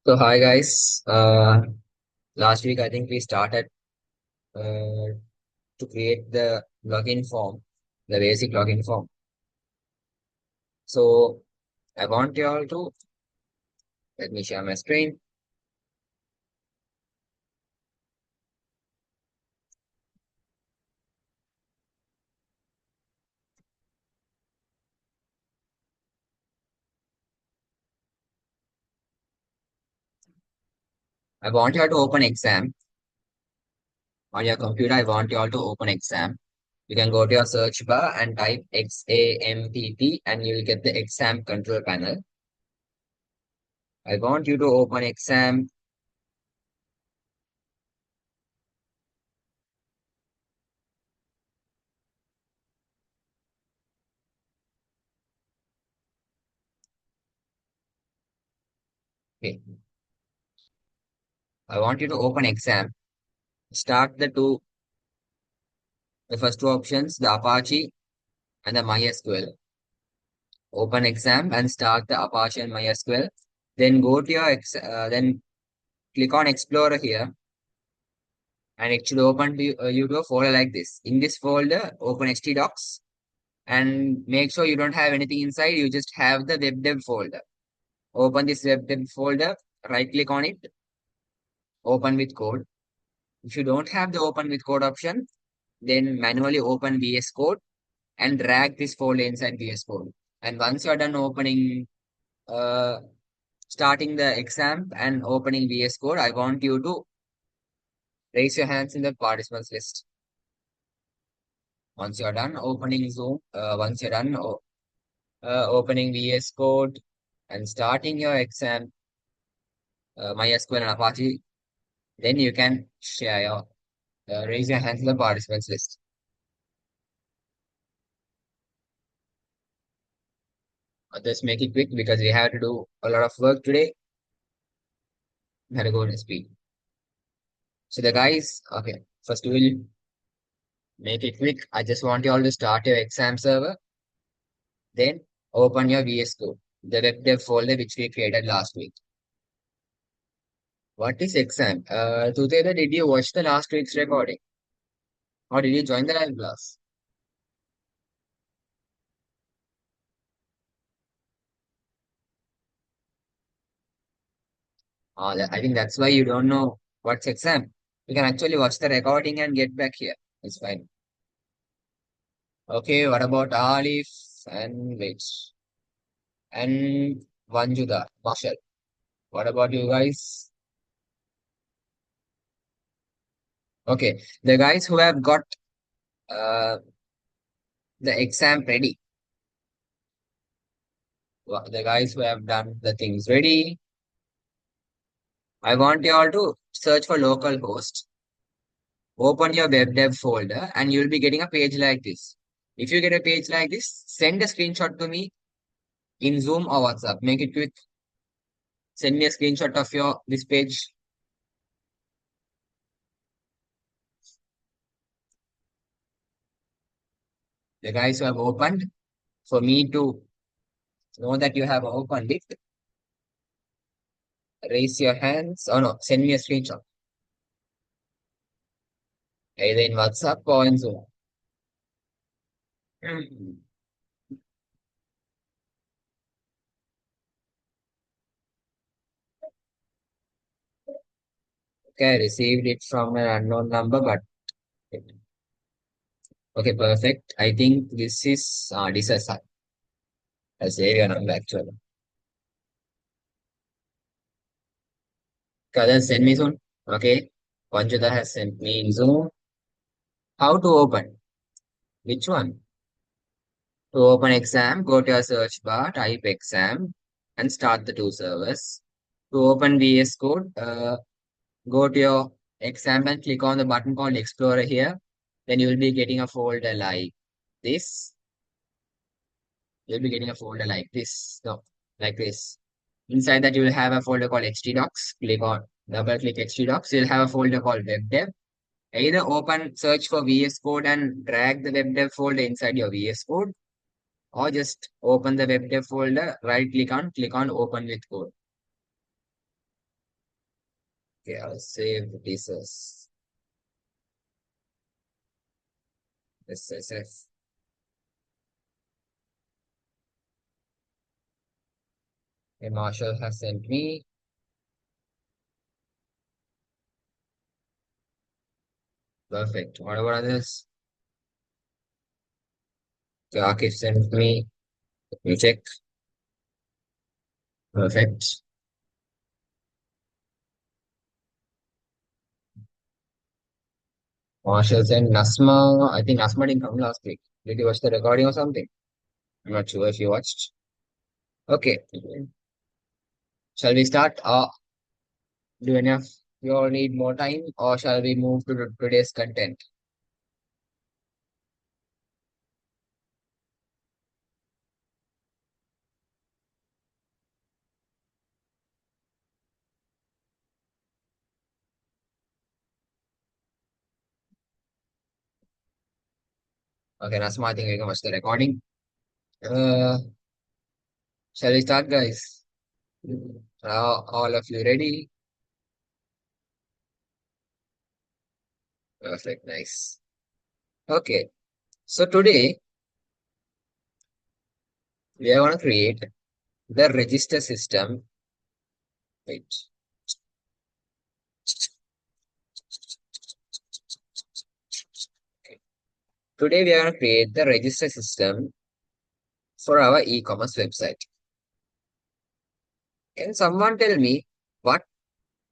So hi guys. Last week I think we started uh, to create the login form, the basic login form. So I want you all to let me share my screen. I want you all to open exam on your computer. I want you all to open exam. You can go to your search bar and type XAMPP and you will get the exam control panel. I want you to open exam. Okay. I want you to open exam. Start the first two options, the Apache and the MySQL. Open exam and start the Apache and MySQL. Then go to then click on Explorer here, and it should open you to a folder like this. In this folder, open htdocs and make sure you don't have anything inside. You just have the web dev folder. Open this web dev folder. Right click on it. Open with code. If you don't have the open with code option, then manually open VS Code and drag this folder inside VS Code. And once you are done opening uh, starting the exam and opening VS Code, I want you to raise your hands in the participants list. Once you're done opening Zoom, once you're done opening VS Code and starting your exam, MySQL and Apache, then you can raise your hands in the participants list. Just make it quick because we have to do a lot of work today. We have to go in speed. So the guys, okay, first we'll make it quick. I just want you all to start your exam server. Then open your VS Code, the web dev folder which we created last week. What is exam? Tuteda, did you watch the last week's recording? Or did you join the live class? I think that's why you don't know what's exam. You can actually watch the recording and get back here. It's fine. Okay, what about Alif and wait and Vanjuda, Marshall? What about you guys? Okay, the guys who have got uh, the exam ready, the guys who have done the things ready, I want you all to search for localhost, open your web dev folder, and you'll be getting a page like this. If you get a page like this, send a screenshot to me in Zoom or WhatsApp. Make it quick. Send me a screenshot of your this page. The guys who have opened, for me to know that you have opened it, raise your hands. Oh no, send me a screenshot. Either in WhatsApp or in Zoom. Okay, I received it from an unknown number, but okay, perfect. I think this is a save your number actually. Karan send me soon. Okay. Vanchita has sent me in Zoom. How to open? Which one? To open exam, go to your search bar, type exam, and start the two servers. To open VS Code, go to your exam and click on the button called Explorer here. Then you will be getting a folder like this. You'll be getting a folder like this. No, like this. Inside that, you will have a folder called htdocs. Double click htdocs. You'll have a folder called webdev. Either open search for VS Code and drag the web dev folder inside your VS Code, or just open the web dev folder, right click on open with code. Okay, I'll save this as SSF. A Marshall has sent me. Perfect. What about others? The Akif sent me. Let me check. Perfect. Marshall sent Nasma. I think Nasma didn't come last week. Did you watch the recording or something? I'm not sure if you watched. Okay. Shall we start? Do any of you all need more time, or shall we move to today's content? Okay, Nasma, I think we can watch the recording. Uh, shall we start, guys? All of you ready? Perfect, nice. Okay, so today we are going to create the register system. Wait. Okay. Today we are going to create the register system for our e-commerce website. Can someone tell me what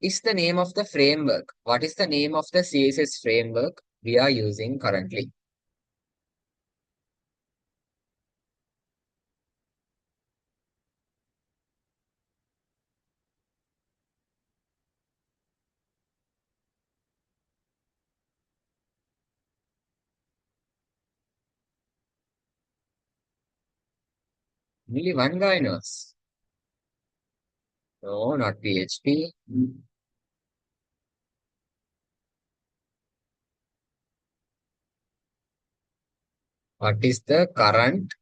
is the name of the framework? What is the name of the CSS framework we are using currently? Only one guy knows. No, not PHP. What is the current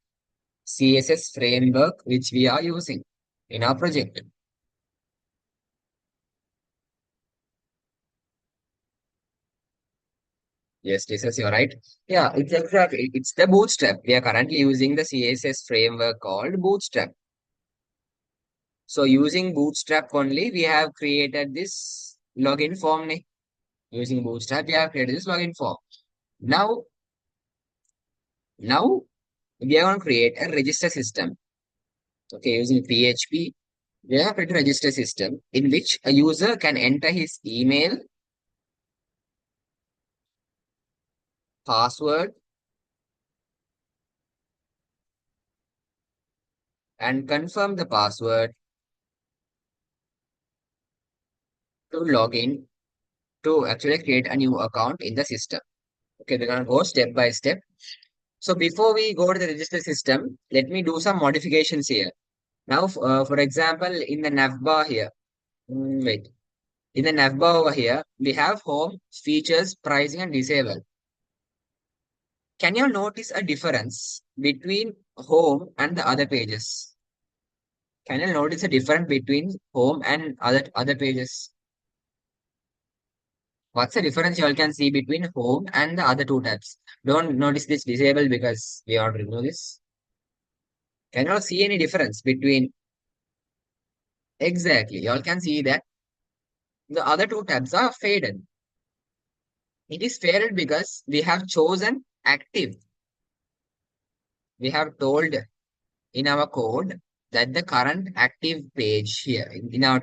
CSS framework which we are using in our project? Yes, this is you're right. Yeah, it's exactly. It's the Bootstrap. We are currently using the CSS framework called Bootstrap. So using Bootstrap only, we have created this login form. Using Bootstrap, we have created this login form. Now, now we are going to create a register system. Okay, using PHP, we have created a register system in which a user can enter his email, password, and confirm the password to log in to actually create a new account in the system. Okay, we're going to go step by step. So before we go to the register system, let me do some modifications here. Now, for example, in the navbar here, wait, in the navbar over here, we have home, features, pricing, and disable. Can you notice a difference between home and the other pages? Can you notice a difference between home and other pages? What's the difference you all can see between home and the other two tabs? Don't notice this disable because we already know this. Can you all see any difference between exactly? You all can see that the other two tabs are faded. It is faded because we have chosen active. We have told in our code that the current active page here in our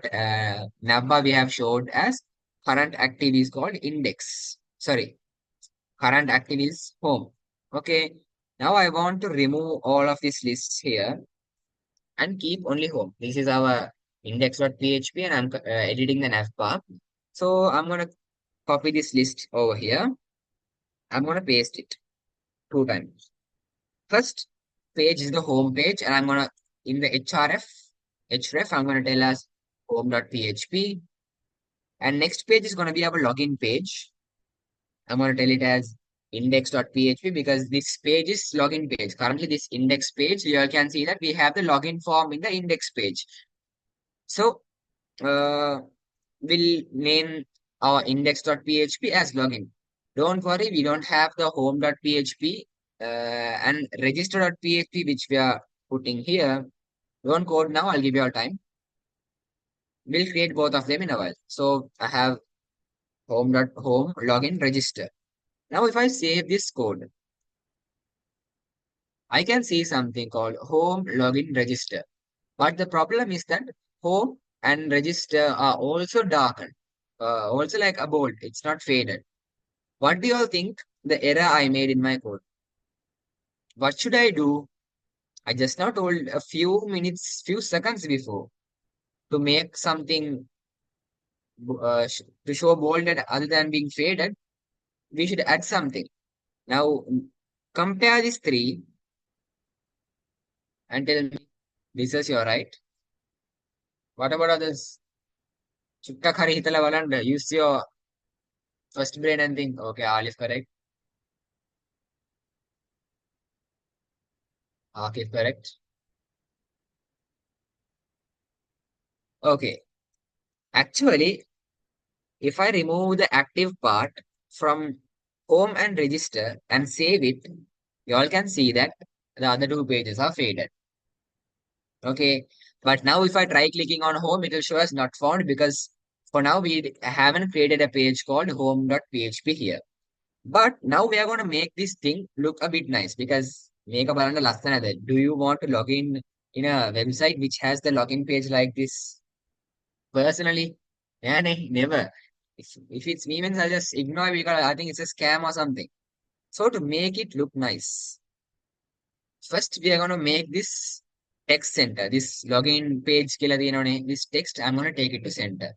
navbar we have showed as current active is called index. Sorry, current active is home. Okay. Now I want to remove all of these lists here and keep only home. This is our index.php and I'm editing the navbar. So I'm going to copy this list over here. I'm going to paste it two times. First page is the home page, and I'm gonna in the href, I'm gonna tell us home.php, and next page is gonna be our login page. I'm gonna tell it as index.php because this page is login page. Currently, this index page, you all can see that we have the login form in the index page. So, uh, will name our index.php as login. Don't worry, we don't have the home.php and register.php which we are putting here. Don't code now, I'll give you a time. We'll create both of them in a while. So I have home.home login register. Now if I save this code, I can see something called home login register. But the problem is that home and register are also darkened, also like a bold. It's not faded. What do you all think the error I made in my code? What should I do? I just now told a few minutes, few seconds before to make something to show bolded other than being faded. We should add something. Now compare these three and tell me this is your right. What about others? Chutta khari hitala balanda. Use your first brain and think. Okay, all is correct. Okay, correct. Okay. Actually, if I remove the active part from home and register and save it, you all can see that the other two pages are faded. Okay. But now if I try clicking on home, it will show us not found because for now we haven't created a page called home.php here. But now we are going to make this thing look a bit nice because make a balanda lastana there. Do you want to log in a website which has the login page like this? Personally, yeah, never. If it's me, means I'll just ignore it because I think it's a scam or something. So to make it look nice, first we are gonna make this text center, this login page killer, this text, I'm gonna take it to center.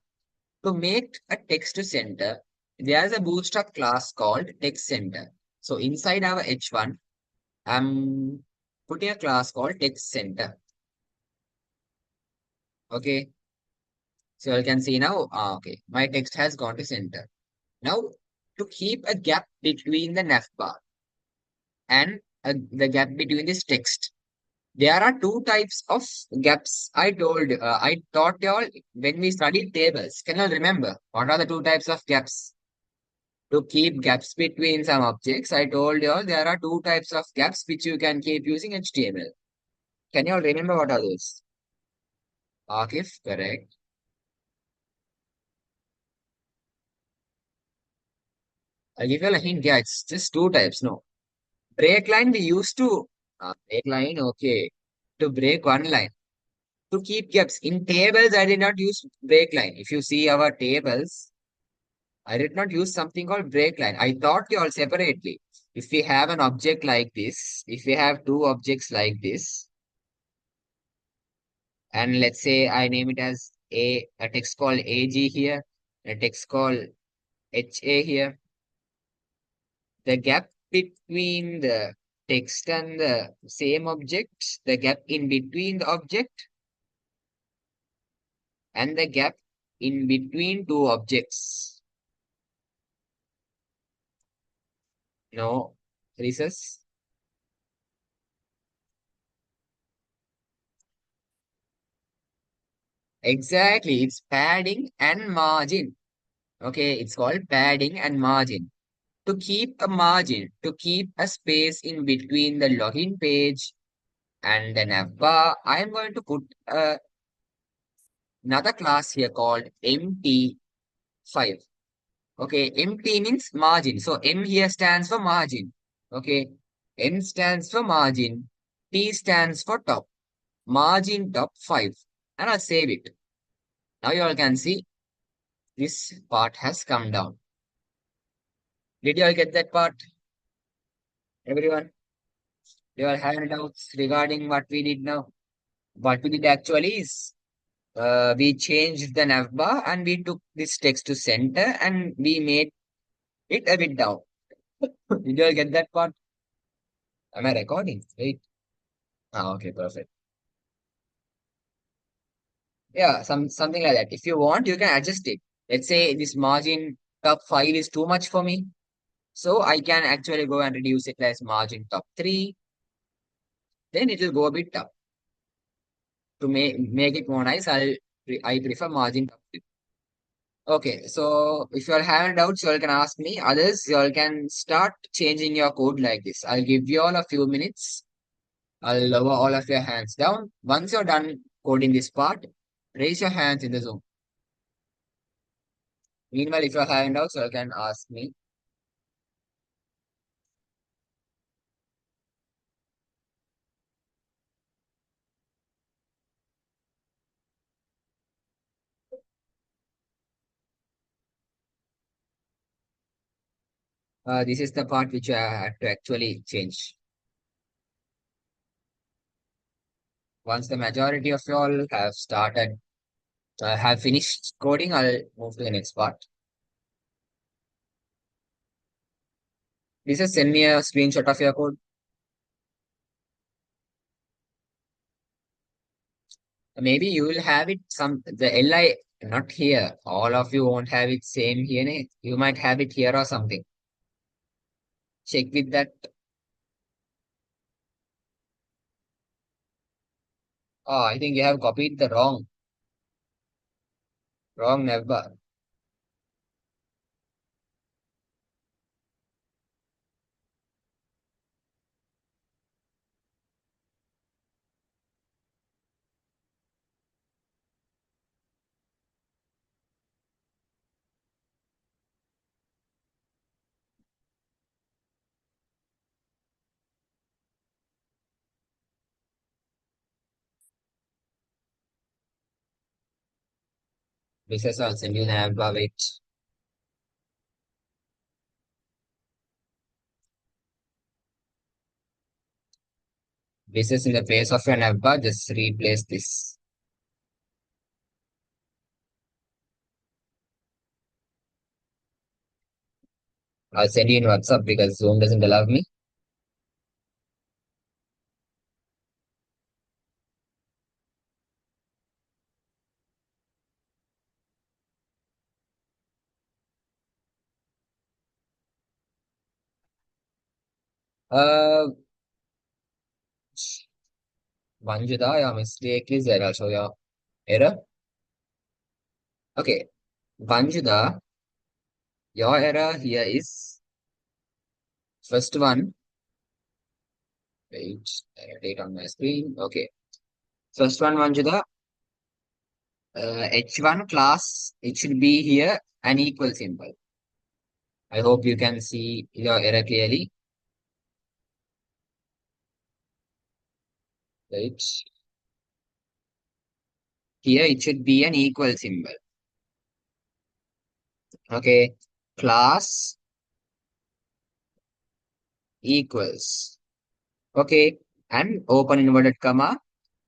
To make a text to center, there's a bootstrap class called text center. So inside our h1, I'm putting a class called text center. Okay, so you can see now, okay, my text has gone to center. Now, to keep a gap between the nav bar and the gap between this text, there are two types of gaps. I taught y'all when we studied tables. Can you remember what are the two types of gaps? To keep gaps between some objects, I told y'all there are two types of gaps which you can keep using HTML. Can you all remember what are those? Akif, correct. I'll give you a hint. Yeah, it's just two types. No, break line we used to break line. Okay, to break one line. To keep gaps. In tables, I did not use break line. If you see our tables, I did not use something called break line. I taught you all separately. If we have an object like this, if we have two objects like this, and let's say I name it as a text called AG here, a text called HA here, the gap between the text and the same object, the gap in between the object, and the gap in between two objects. No, recess. Exactly, it's padding and margin. Okay, it's called padding and margin. To keep a margin, to keep a space in between the login page and the navbar, I am going to put another class here called MT5. Okay, MT means margin. So M here stands for margin. Okay, M stands for margin. T stands for top. Margin top 5. And I'll save it. Now you all can see this part has come down. Did you all get that part? Everyone? Do you all have any doubts regarding what we did now? What we did actually is we changed the navbar and we took this text to center and we made it a bit down. Did you all get that part? Am I recording? Wait. Ah, okay, perfect. Yeah, something like that. If you want, you can adjust it. Let's say this margin top 5 is too much for me. So I can actually go and reduce it as margin top 3. Then it will go a bit up. To make it more nice, I prefer margin top 3. Okay, so if you all have doubts, you all can ask me. Others, you all can start changing your code like this. I'll give you all a few minutes. I'll lower all of your hands down. Once you're done coding this part, raise your hands in the Zoom. Meanwhile, if you're having doubts, you all can ask me. This is the part which I had to actually change. Once the majority of you all have started, have finished coding, I'll move to the next part. This is send me a screenshot of your code. Maybe you will have it the LI not here. All of you won't have it same here. Ne? You might have it here or something. Check with that. Oh, I think you have copied the wrong number. This is also new number. Wait. This is in the place of your number. Just replace this. I'll send you in WhatsApp because Zoom doesn't allow me. Uh, Vanjuda, your mistake is there. I'll show your error. Okay, Vanjuda, your error here is first one. Wait, date on my screen. Okay, first one, Vanjuda. H1 class, it should be here an equal symbol. I hope you can see your error clearly. Right? Here it should be an equal symbol. Okay. Class equals. Okay. And open inverted comma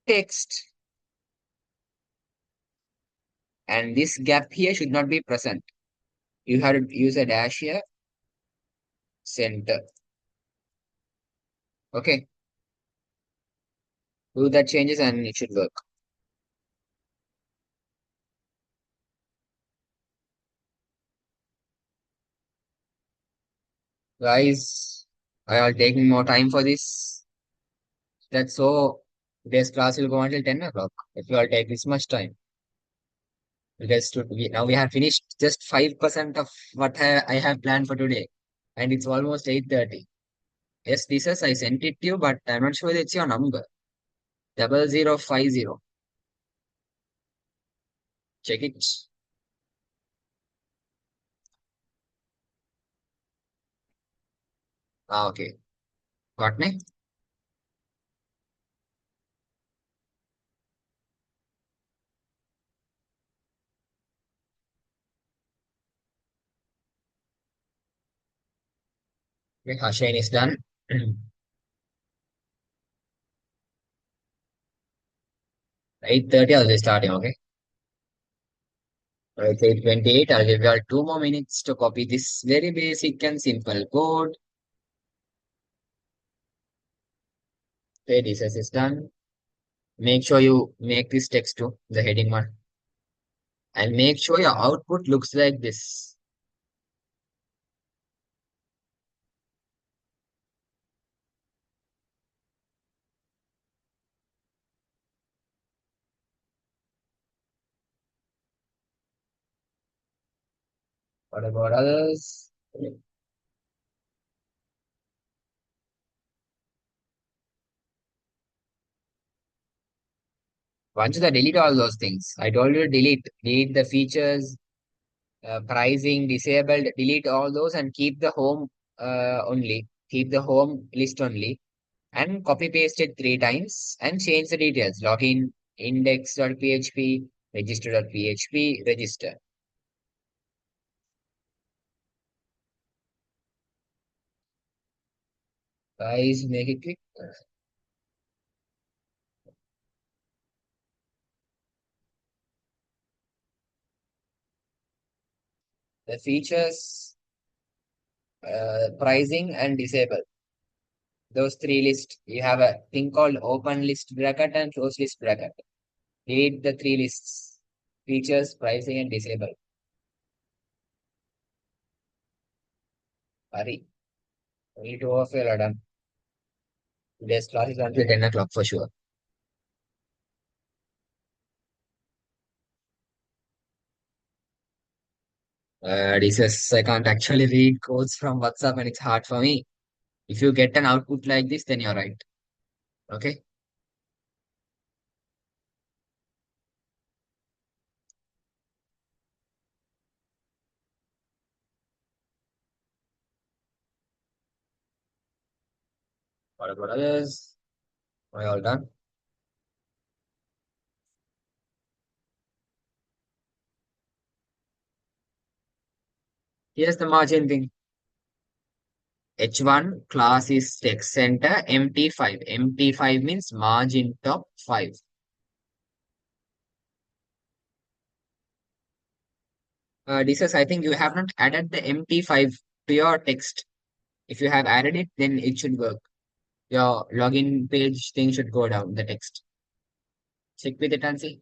text. And this gap here should not be present. You have to use a dash here. Center. Okay. Do that changes and it should work. Guys, I are taking more time for this. That's so today's class will go until 10 o'clock. If you all take this much time. Now we have finished just 5% of what I have planned for today. And it's almost 8:30. Yes, this is I sent it to you, but I'm not sure it's your number. 0050. Check it. Ah, okay. Got me? Okay, Hashane is done. 8:30, I'll be starting, okay? It's 8:28. I'll give you all 2 more minutes to copy this very basic and simple code. Okay, this is done. Make sure you make this text to the heading one. And make sure your output looks like this. What about others? Once you delete all those things, I told you to delete the features, pricing, disabled, delete all those and keep the home only. Keep the home list only and copy paste it 3 times and change the details. Login, index.php, register.php, register. Guys, make it quick. The features, pricing and disable. Those three lists. You have a thing called open list bracket and close list bracket. Delete the three lists. Features, pricing and disable. Hurry. Only 2 of you are done. Today's class is until 10 o'clock for sure. This is, I can't actually read codes from WhatsApp and it's hard for me. If you get an output like this, then you're right. Okay. What about others? Are you all done? Here's the margin thing. H1 class is text center MT5. MT5 means margin top 5. This is, I think you have not added the MT5 to your text. If you have added it, then it should work. Your login page thing should go down, the text. Check with it and see.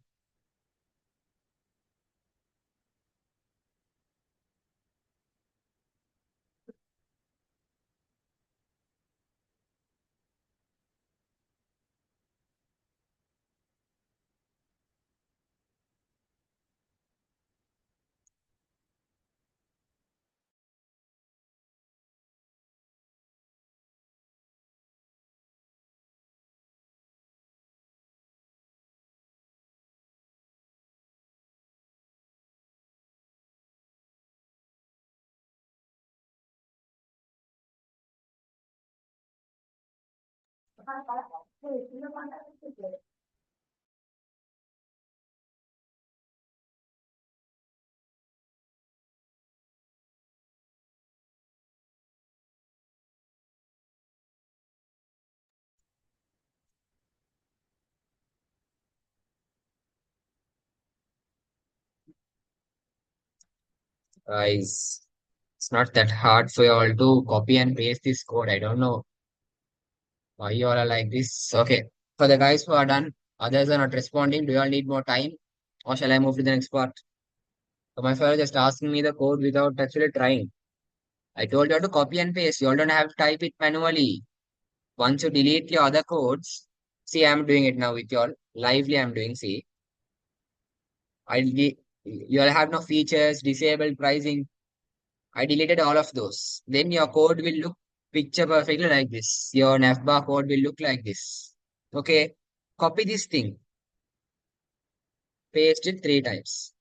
Guys, it's not that hard for you all to copy and paste this code. I don't know why you all are like this. Okay. For the guys who are done, others are not responding. Do you all need more time? Or shall I move to the next part? So my friend just asking me the code without actually trying. I told you to copy and paste. You all don't have to type it manually. Once you delete your other codes, see, I'm doing it now with you all. Lively, I'm doing. See, you all have no features, disabled pricing. I deleted all of those. Then your code will look picture perfectly like this. Your navbar code will look like this. Okay. Copy this thing. Paste it 3 times.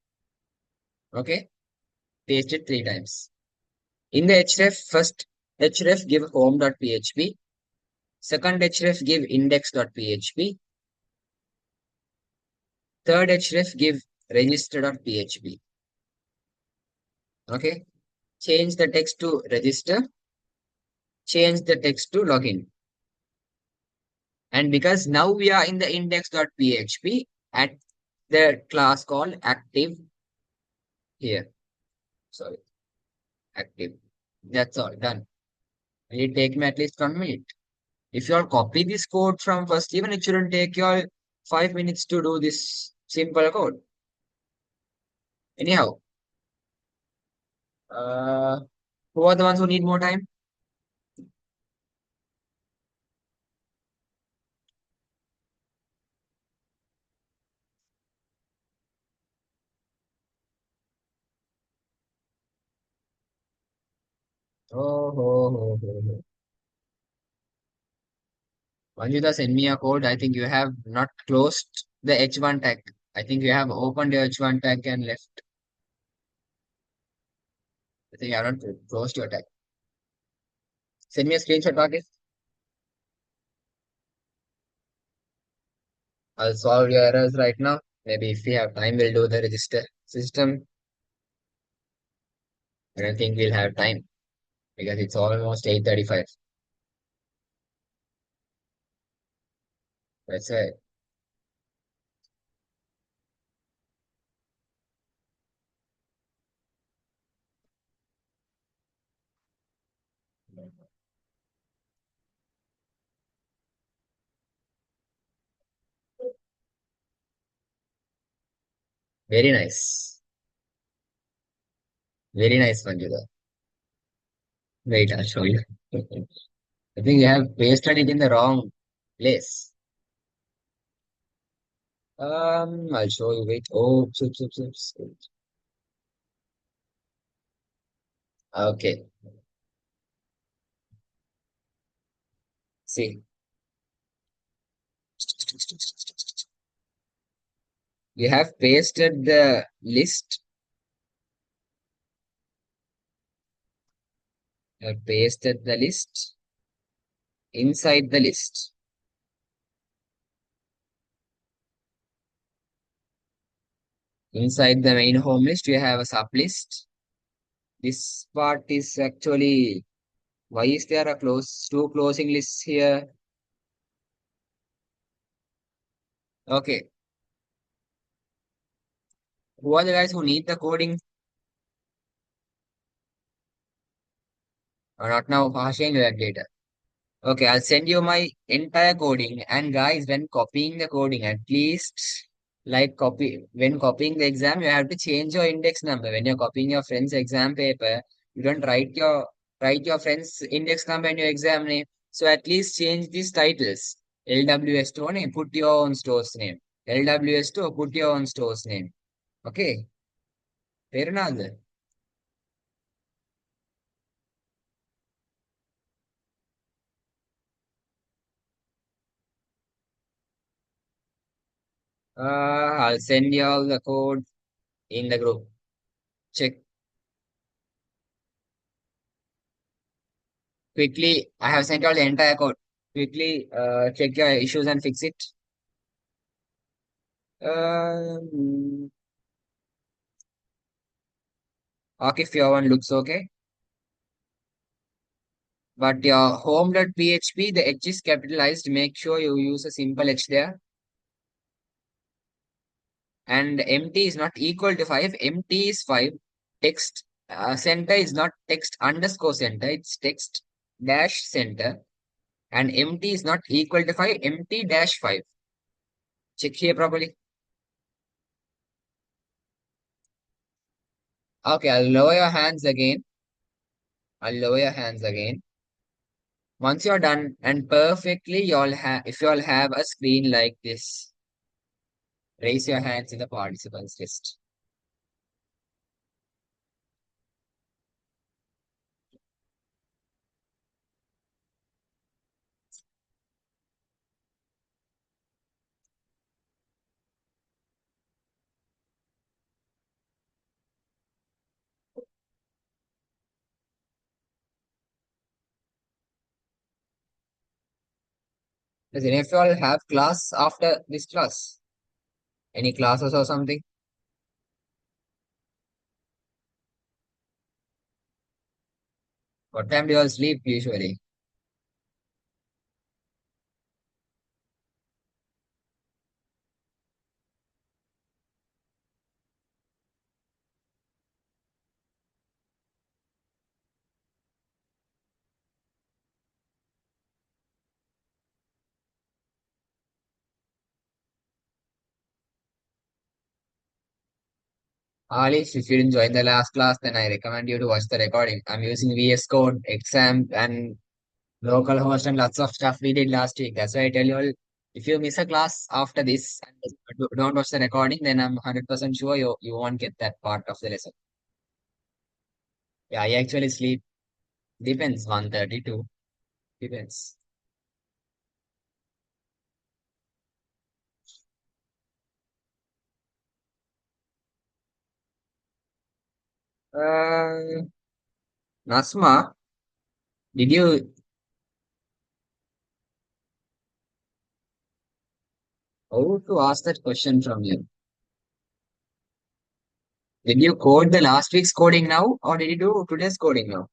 Okay. Paste it 3 times. In the href, first href give home.php. Second href give index.php. Third href give register.php. Okay. Change the text to register. Change the text to login. And because now we are in the index.php at the class called active here. Sorry, active. That's all done. It take me at least 1 minute. If you all copy this code from first, even it shouldn't take you all 5 minutes to do this simple code. Anyhow, uh, who are the ones who need more time? Oh, ho, ho, ho, ho. Manjuda, send me a code. I think you have not closed the H1 tag. I think you have opened your H1 tag and left. I think you have not closed your tag. Send me a screenshot, okay? I'll solve your errors right now. Maybe if we have time, we'll do the register system. I don't think we'll have time because it's almost 8:35. That's it. Very nice. Very nice, Manjuda. Wait, I'll show you. I think you have pasted it in the wrong place. I'll show you. Wait. Oh, oops, oops, oops, oops. Okay. See, you have pasted the list. You have pasted the list inside the list. Inside the main home list, you have a sub list. This part is actually why is there a two closing lists here? Okay. Who are the guys who need the coding? Or not now, Hashing that data. Okay, I'll send you my entire coding. And guys, when copying the coding, at least like when copying the exam, you have to change your index number. When you're copying your friend's exam paper, you don't write your friend's index number and your exam name. So at least change these titles. LWS2 name, put your own store's name. LWS2, put your own store's name. Okay, fair enough. I'll send you all the code in the group. Check quickly. I have sent you all the entire code. Quickly check your issues and fix it. Um, Akif, your one looks okay. But your home.php, the H is capitalized. Make sure you use a simple H there. And empty is not equal to 5. Empty is 5. Text center is not text underscore center. It's text dash center. And empty is not equal to 5. Empty dash 5. Check here properly. Okay, I'll lower your hands again. I'll lower your hands again. Once you're done and perfectly, if you all have a screen like this, raise your hands in the participants list. Does any of you all have class after this class? Any classes or something? What time do you all sleep usually? Alice, if you didn't join the last class, then I recommend you to watch the recording. I'm using VS Code, exam, and localhost and lots of stuff we did last week. That's why I tell you all, if you miss a class after this and don't watch the recording, then I'm 100% sure you won't get that part of the lesson. Yeah, I actually sleep. Depends. 132. Depends. Uh, Nasma, did you, how to ask that question from you? Did you code the last week's coding now, or did you do today's coding now?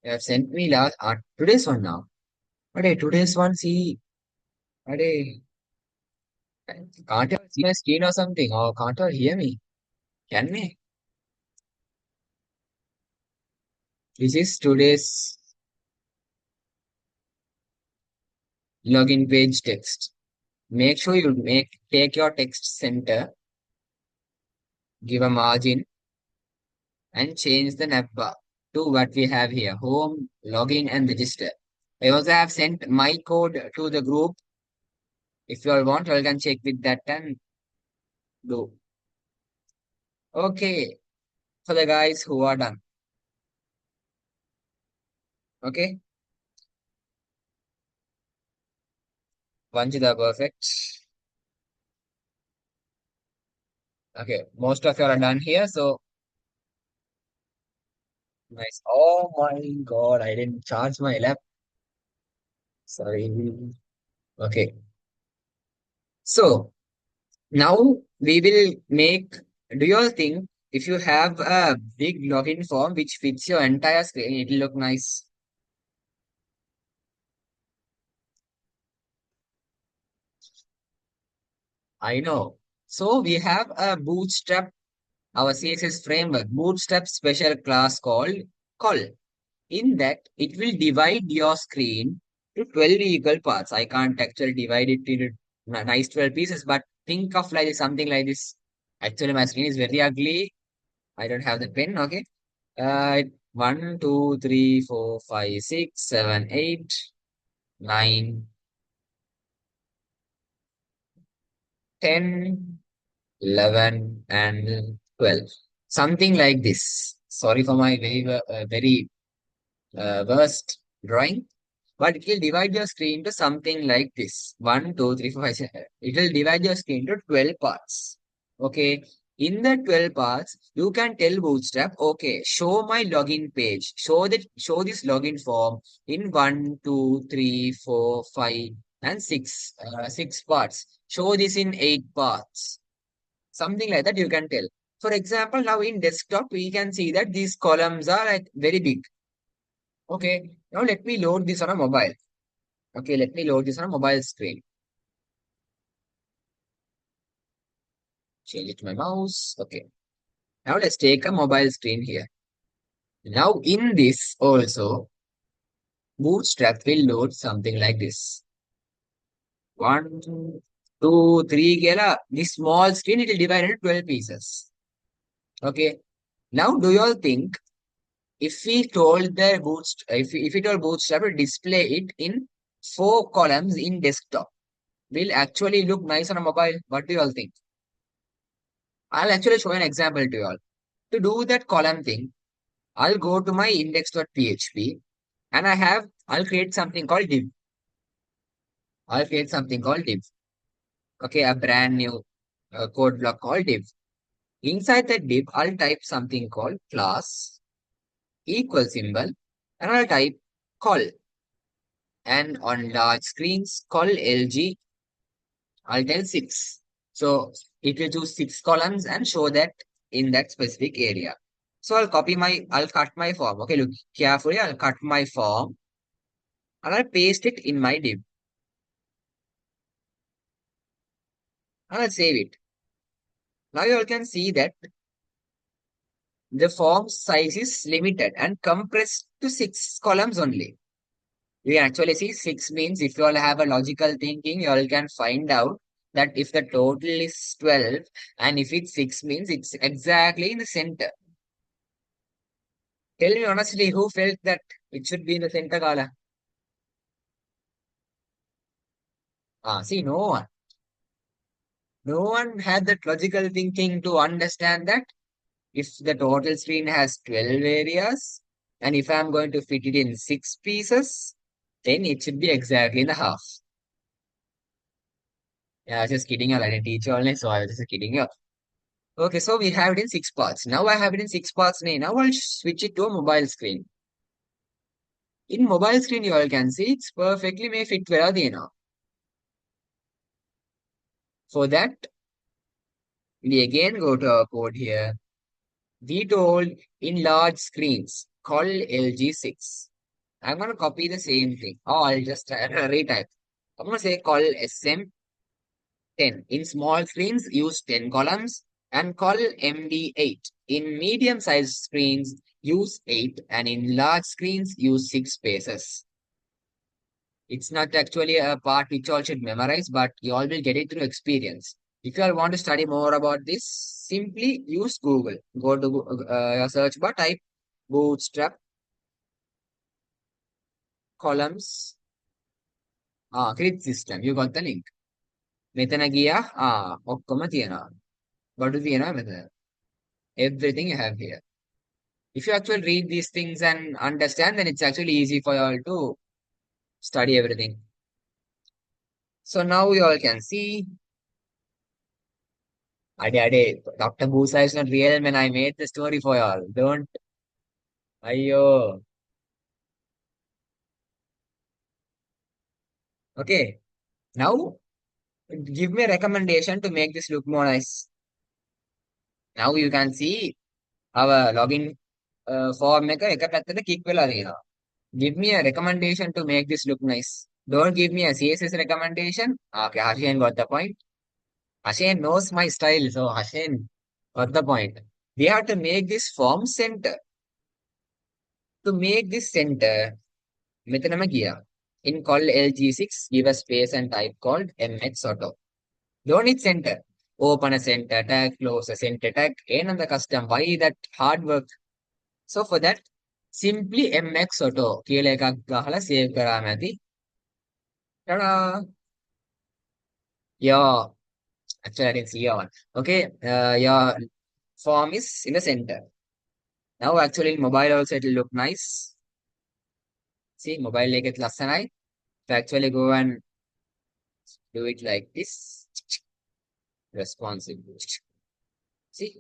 You have sent me last today's one now. But today's one, see, but can't you see my screen or something? Or can't you hear me? Can me? This is today's login page text. Make sure you take your text center, give a margin, and change the navbar to what we have here: home, login, and register. I also have sent my code to the group. If you all want, you all can check with that and do. Okay, for the guys who are done. Okay, Vanchita, perfect. Okay, most of you are done here, so nice. Oh my God, I didn't charge my lap. Sorry. Okay, so now we will make. Do you all think if you have a big login form which fits your entire screen, it will look nice? I know. So we have a Bootstrap, our CSS framework, Bootstrap special class called call. In that, it will divide your screen to 12 equal parts. I can't actually divide it into nice 12 pieces, but think of like something like this. Actually, my screen is very ugly. I don't have the pen. Okay. 1, 2, 3, 4, 5, 6, 7, 8, 9, 10, 11, and 12. Something like this. Sorry for my very worst drawing. But it will divide your screen to something like this. 1, 2, 3, 4, 5, 6. It will divide your screen to 12 parts. Okay. In the 12 parts, you can tell Bootstrap, okay, show my login page. Show this login form in 1, 2, 3, 4, 5, and 6. 6 parts. Show this in 8 parts. Something like that you can tell. For example, now in desktop, we can see that these columns are like very big. Okay. Now let me load this on a mobile. Okay, let me load this on a mobile screen. Change it to my mouse. Okay. Now let's take a mobile screen here. Now in this also, Bootstrap will load something like this. One, two, three, Gela. This small screen, it will divide into 12 pieces. Okay. Now do you all think if we told the if we told Bootstrap to display it in 4 columns in desktop, will actually look nice on a mobile? What do you all think? I'll actually show an example to you all. To do that column thing, I'll go to my index.php and I'll create something called div. I'll create something called div. Okay, a brand new code block called div. Inside that div, I'll type something called class equal symbol and I'll type call. And on large screens, call LG, I'll tell 6. So it will choose 6 columns and show that in that specific area. So I'll cut my form. Okay, look carefully. I'll cut my form and I'll paste it in my div. And I'll save it. Now you all can see that the form size is limited and compressed to 6 columns only. You can actually see 6 means if you all have a logical thinking, you all can find out that if the total is 12 and if it's 6 means it's exactly in the center. Tell me honestly, who felt that it should be in the center, Kala? See, no one. No one had that logical thinking to understand that if the total screen has 12 areas, and if I'm going to fit it in six pieces, then it should be exactly in the half. Yeah, I was just kidding. I didn't teach you only, so I was just kidding you. Okay, so we have it in six parts. Now I have it in six parts. Now I'll switch it to a mobile screen. In mobile screen, you all can see it's perfectly may fit where they now. For that, we again go to our code here. We told in large screens, call LG6. I'm going to copy the same thing. Oh, I'll just retype. I'm going to say call SM10. In small screens, use 10 columns and call MD8. In medium sized screens, use 8 and in large screens, use 6 spaces. It's not actually a part which all should memorize, but you all will get it through experience. If you all want to study more about this, simply use Google. Go to your search bar, type bootstrap columns grid system. You got the link. මෙතන ගියා ඔක්කොම තියෙනවා. බඩු තියෙනවා මෙතන. Everything you have here. If you actually read these things and understand, then it's actually easy for you all to study everything. So now you all can see Ade, Dr. Busa is not real when I made the story for y'all. Don't. Ayyo. Okay. Now, give me a recommendation to make this look more nice. Now you can see our login form එක පැත්තට kick වෙලා තියෙනවා. Give me a recommendation to make this look nice. Don't give me a CSS recommendation. Okay, Hashin got the point. Hashin knows my style, so Hashin got the point. We have to make this form center. To make this center, මෙතනම ගියා. In call LG6, give a space and type called MX auto. Don't need center. Open a center tag, close a center tag, and the custom. Why that hard work? So for that, simply MX auto. කියලා එකක් ගහලා save කරාම ඇති. Ta-da! Your, actually I didn't see your one. Okay, your form is in the center. Now actually in mobile also it will look nice. See, mobile එකත් ලස්සනයි. If I actually go and do it like this, responsive. See,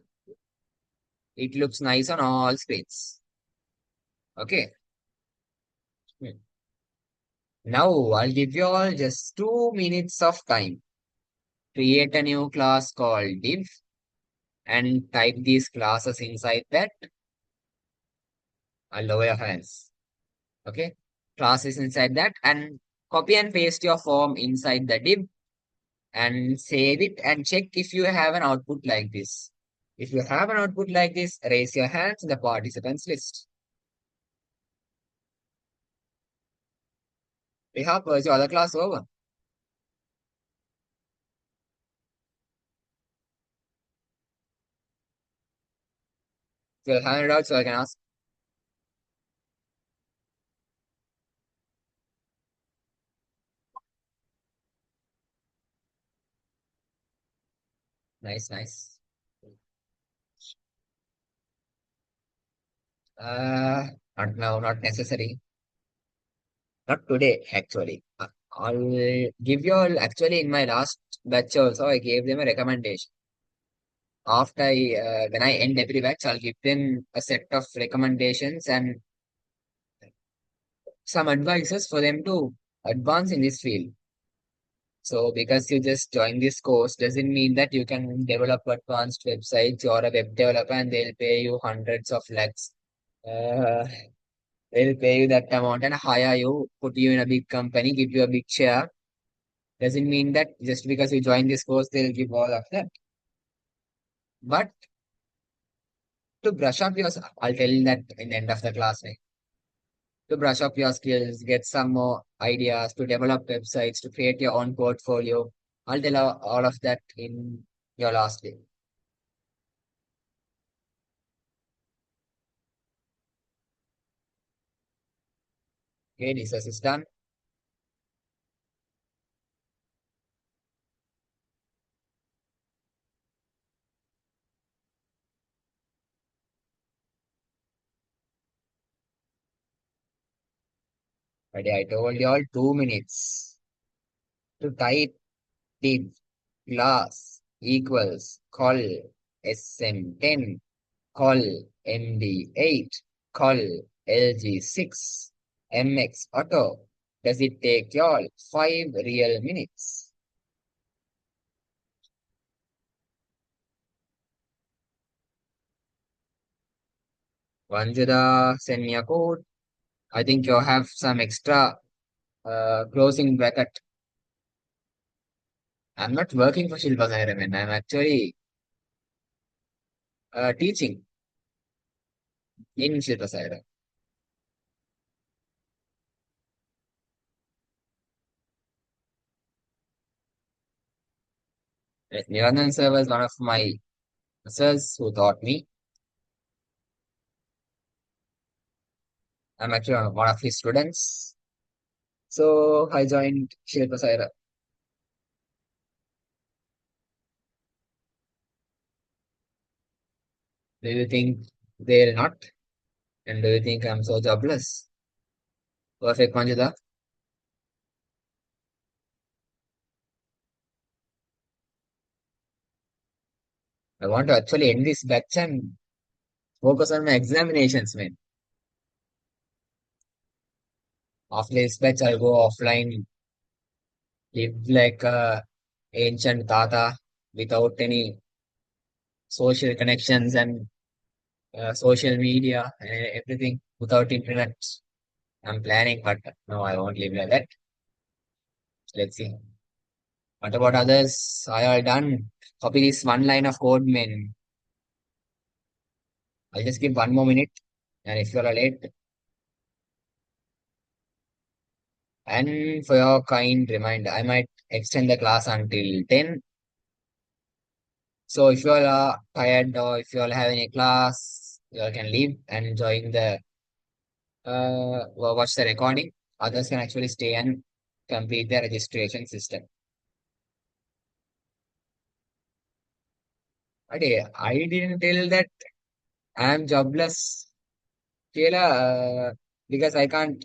it looks nice on all screens. Okay. Hmm. Now I'll give you all just 2 minutes of time. Create a new class called div and type these classes inside that. I'll lower your hands. Okay. Classes inside that and copy and paste your form inside the div and save it and check if you have an output like this. If you have an output like this, raise your hands in the participants list. We have your other class over. We'll hand it out so I can ask. Nice, nice. Uh, not now, not necessary. Not today, actually. I'll give you all, actually, in my last batch also, I gave them a recommendation. After when I end every batch, I'll give them a set of recommendations and some advices for them to advance in this field. So because you just join this course doesn't mean that you can develop advanced websites or a web developer and they'll pay you hundreds of lakhs. Uh, they'll pay you that amount and hire you, put you in a big company, give you a big share. Doesn't mean that just because you join this course, they'll give all of that. But to brush up your, I'll tell you that in the end of the class, right? To brush up your skills, get some more ideas, to develop websites, to create your own portfolio. I'll tell all of that in your last day. Okay, this is done. But I told you all 2 minutes to type did glass equals col SM10 col MD8 col LG6 MX Auto. Does it take y'all 5 real minutes? Vanjada, send me a code. I think you have some extra closing bracket. I'm not working for Shilpa Sairaman. I'm actually teaching in Shilpa Sairaman. Niranjan sir was one of my sirs who taught me. I'm actually one of his students. So I joined Shilpa Saira. Do you think they'll not? And do you think I'm so jobless? Perfect, Manjita. I want to actually end this batch and focus on my examinations, man. After this batch, I'll go offline, live like a ancient Tata without any social connections and social media and everything without internet. I'm planning, but no, I won't live like that. Let's see. What about others? I all done. Copy this one line of code, man. I'll just give 1 more minute. And if you're late, and for your kind reminder, I might extend the class until 10. So if you all are tired or if you all have any class, you all can leave and join the watch the recording. Others can actually stay and complete the registration system. Okay, I didn't tell that I'm jobless, Kayla, because I can't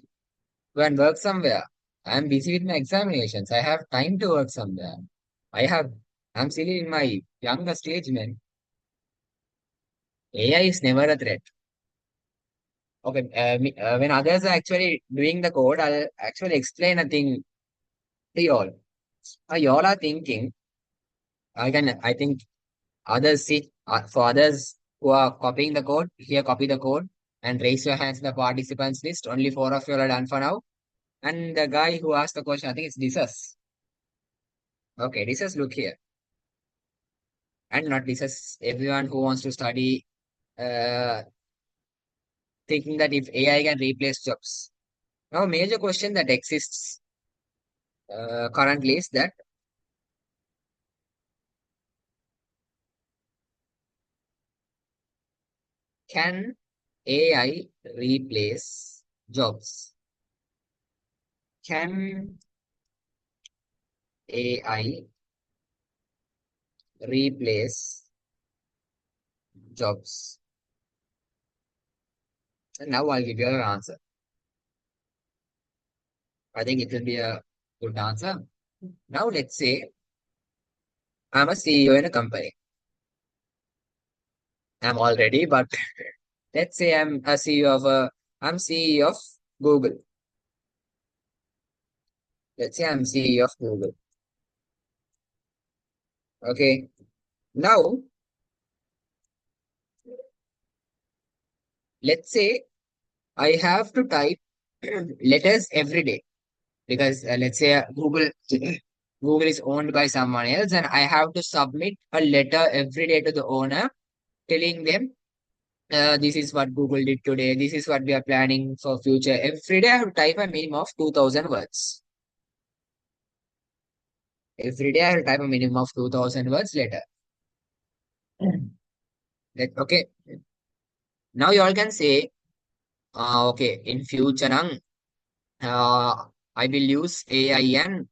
go and work somewhere. I'm busy with my examinations. I have time to work somewhere. I have, I'm still in my younger stage, man. AI is never a threat. Okay, when others are actually doing the code, I'll actually explain a thing to y'all. Y'all are thinking, I think others see, for others who are copying the code, here copy the code and raise your hands in the participants list. Only four of you are done for now. And the guy who asked the question, I think it's Disas. Okay, Disas, look here. And not Disas, everyone who wants to study, uh, thinking that if AI can replace jobs. Now, major question that exists currently is that can AI replace jobs? Can AI replace jobs? And now I'll give you an answer. I think it will be a good answer. Now let's say I'm a CEO in a company. I'm already, but let's say I'm CEO of Google. Let's say I'm CEO of Google. Okay. Now, let's say I have to type letters every day because let's say Google is owned by someone else and I have to submit a letter every day to the owner telling them this is what Google did today. This is what we are planning for future. Every day I have to type a minimum of 2000 words. Every day I have to type a minimum of 2000 words letter. Okay. Now you all can say, okay, in future, I will use AI and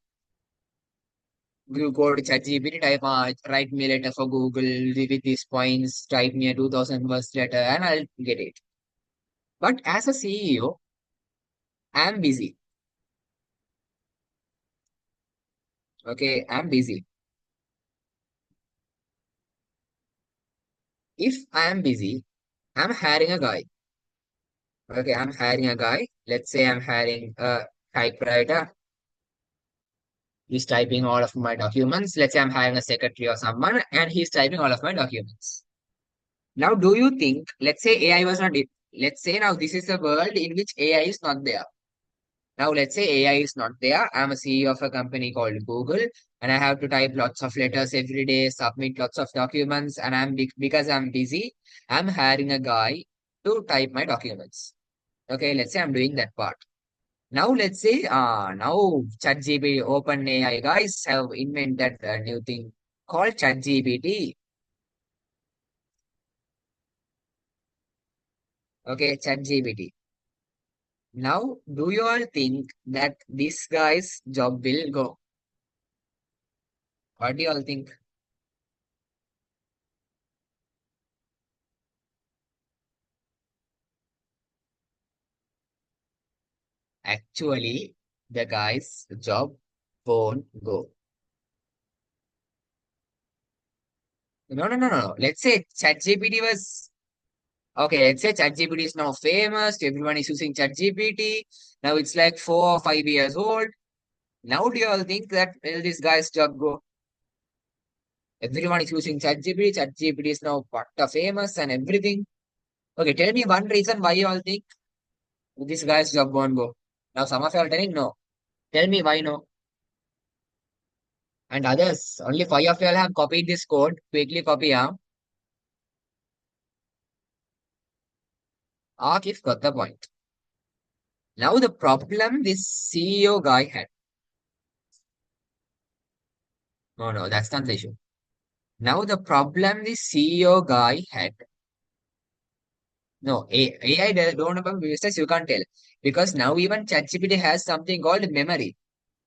you go to ChatGPT, type, write me a letter for Google with these points, type me a 2000 words letter, and I'll get it. But as a CEO, I'm busy. Okay, I'm busy. If I am busy, I'm hiring a guy. Okay, I'm hiring a guy. Let's say I'm hiring a typewriter. He's typing all of my documents. Let's say I'm hiring a secretary or someone, and he's typing all of my documents. Now, do you think, let's say AI was not, let's say now this is a world in which AI is not there. Now, let's say AI is not there. I'm a CEO of a company called Google, and I have to type lots of letters every day, submit lots of documents, and because I'm busy, I'm hiring a guy to type my documents. Okay, let's say I'm doing that part. Now, let's say, now ChatGPT, OpenAI guys have invented a new thing called ChatGPT. Okay, ChatGPT. Now, do you all think that this guy's job will go? What do you all think? Actually, the guy's job won't go. No, no, no, no, no. Let's say ChatGPT was okay. Let's say ChatGPT is now famous. Everyone is using ChatGPT. Now it's like 4 or 5 years old. Now do you all think that will this guy's job go? Everyone is using ChatGPT. ChatGPT is now what famous and everything. Okay, tell me one reason why you all think this guy's job won't go. Now some of you are telling no. Tell me why no. And others, only 5 of you all have copied this code. Quickly copy, huh? Akif got the point. Now the problem this CEO guy had. No, no, that's not the issue. Now the problem this CEO guy had. No, AI don't know about business, you can't tell. Because now even ChatGPT has something called memory.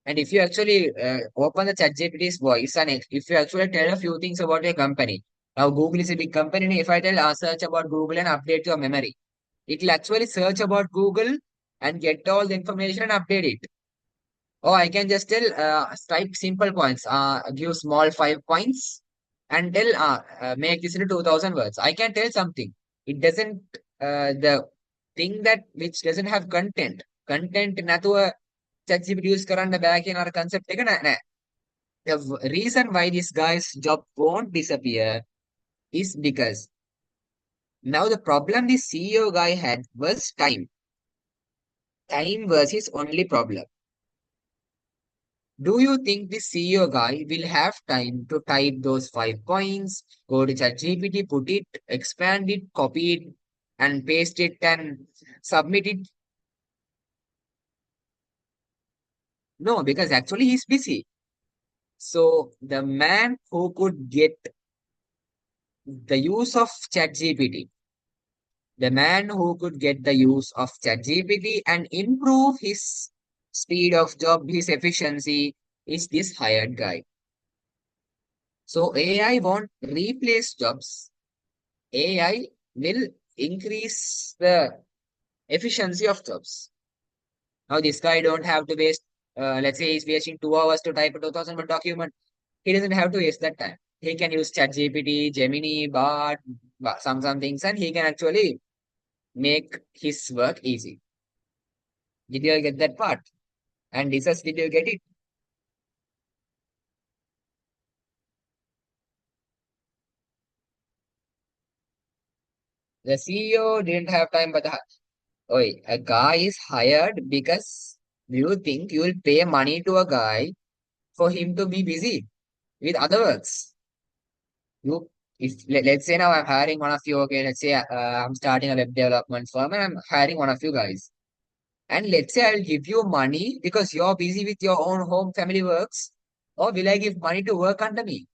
And if you actually open the ChatGPT's voice and if you actually tell a few things about your company, now Google is a big company. And if I tell search about Google and update your memory, it will actually search about Google and get all the information and update it. Oh, I can just tell, type simple points, give small 5 points and tell, make this into 2000 words. I can tell something. It doesn't, the thing that which doesn't have content. Content na to a ChatGPT use karanda back in our concept. The reason why this guy's job won't disappear is because now the problem the CEO guy had was time. Time was his only problem. Do you think the CEO guy will have time to type those 5 points, go to ChatGPT, put it, expand it, copy it, and paste it and submit it? No, because actually he's busy. So the man who could get the use of ChatGPT, the man who could get the use of ChatGPT and improve his speed of job, his efficiency, is this hired guy. So AI won't replace jobs. AI will increase the efficiency of jobs. Now this guy don't have to waste, let's say he's wasting 2 hours to type a 2000 word document. He doesn't have to waste that time. He can use ChatGPT, Gemini, Bard, some things, and he can actually make his work easy. Did you get that part? And this is, did you get it? The CEO didn't have time, but a guy is hired because you think you will pay money to a guy for him to be busy with other works. You, if let's say now I'm hiring one of you, okay, let's say I'm starting a web development firm and I'm hiring one of you guys. And let's say I'll give you money because you're busy with your own home family works, or will I give money to work under me?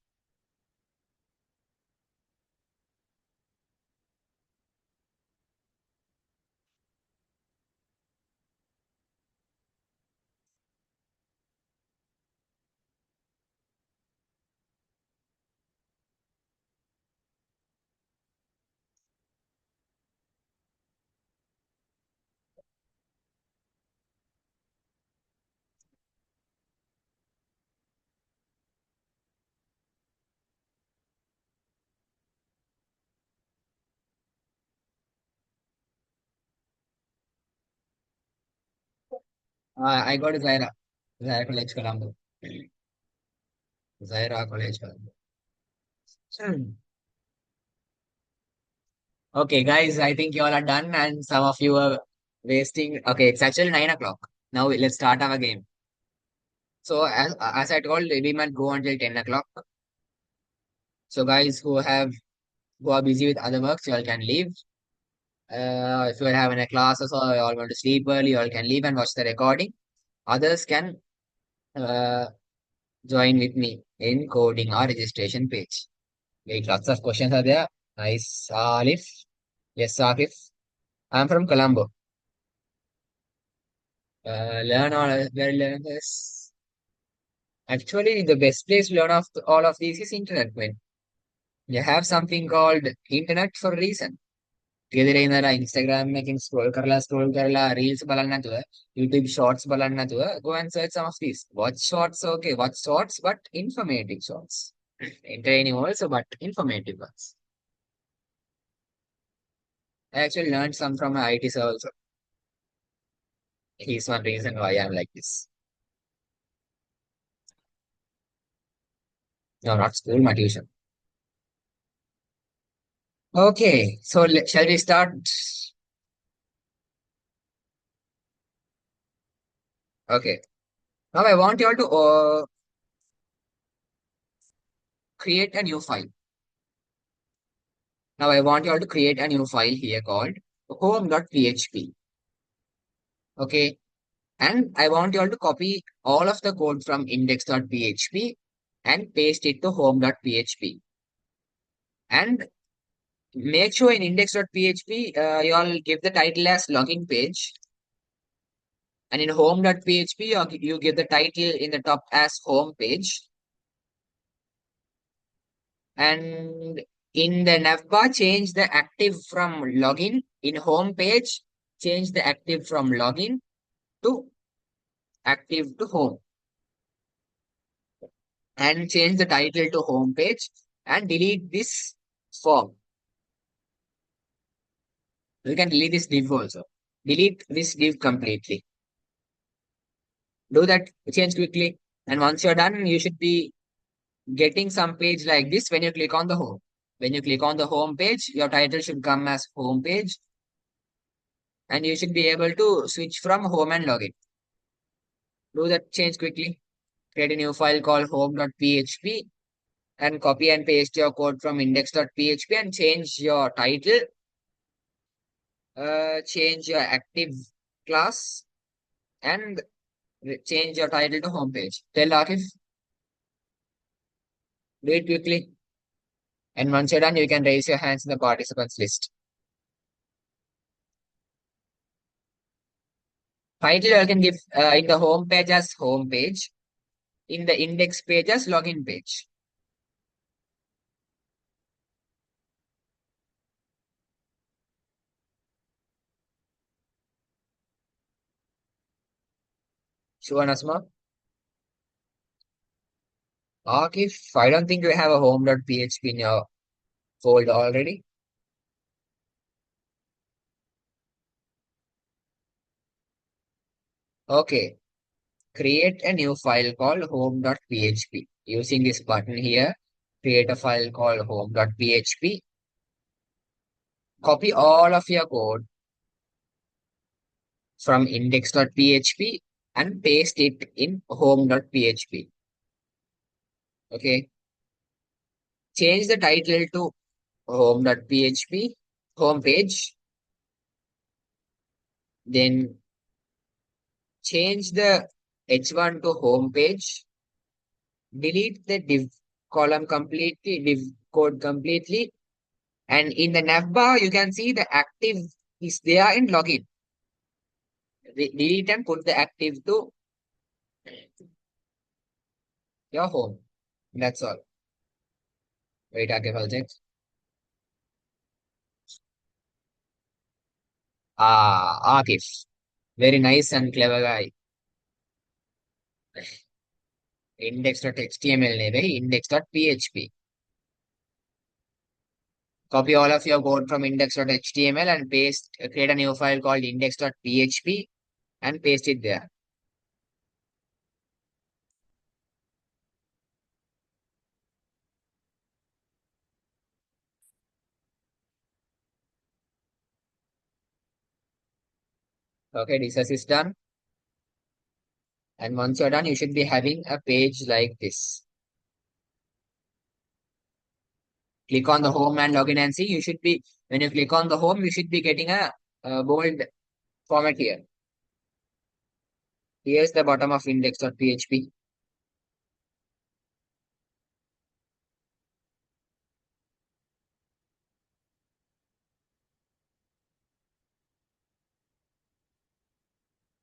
I go to Zaira College, Colombo. Zaira College, Colombo. Hmm. Okay, guys, I think you all are done, and some of you are wasting. Okay, it's actually 9 o'clock. Now let's start our game. So as I told, we might go until 10 o'clock. So guys who are busy with other works, you all can leave. If you are having a classes or you all want to sleep early, you all can leave and watch the recording. Others can uh, join with me in coding our registration page. Wait, lots of questions are there. Nice, Alif. Yes, Akif. I'm from Colombo. Learn learn this. Actually, the best place to learn of all of these is internet. When you have something called internet for a reason. धीरे धीरे Instagram making scroll करला reels බලන්න නැතුව YouTube shorts බලන්න නැතුව go and search some of these. Watch shorts, okay, watch shorts, but informative shorts. Entertaining also, but informative ones. I actually learned some from my IT sir also. He's one reason why I'm like this. No, not school, my tuition. Okay, so shall we start? Okay. Now I want you all to create a new file. Now I want you all to create a new file here called home.php. Okay. And I want you all to copy all of the code from index.php and paste it to home.php. And make sure in index.php, you all give the title as login page. And in home.php, you give the title in the top as home page. And in the navbar, change the active from login. In home page, change the active from login to active to home. And change the title to home page and delete this form. You can delete this div also. Delete this div completely. Do that, change quickly. And once you're done, you should be getting some page like this when you click on the home. When you click on the home page, your title should come as home page. And you should be able to switch from home and login. Do that change quickly. Create a new file called home.php and copy and paste your code from index.php and change your title. Change your active class and change your title to homepage. Tell Akif, do it quickly. And once you're done, you can raise your hands in the participants list. Title you can give in the home page as home page, in the index page as login page. Sure, Nasma. Akif, I don't think you have a home.php in your folder already. Okay, create a new file called home.php. Using this button here, create a file called home.php. Copy all of your code from index.php and paste it in home.php. Okay. Change the title to home.php, home page. Then change the h1 to home page. Delete the div column completely, div code completely. And in the navbar, you can see the active is there in login. Delete and put the active to your home. That's all. Wait, okay, I'll check. Akif. Very nice and clever guy. Index.html name, index.php. Copy all of your code from index.html and paste, create a new file called index.php and paste it there. Okay, this is done. And once you're done, you should be having a page like this. Click on the home and login and see. You should be, when you click on the home, you should be getting a bold format here. Here's the bottom of index.php.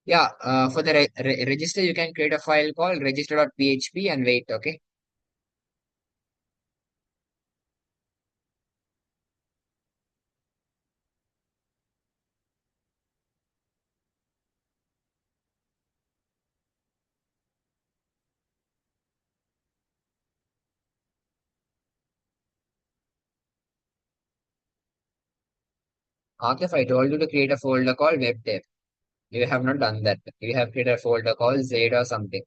Yeah, for the register, you can create a file called register.php and wait, okay? Okay, if I told you to create a folder called web dev, you have not done that. You have created a folder called Z or something.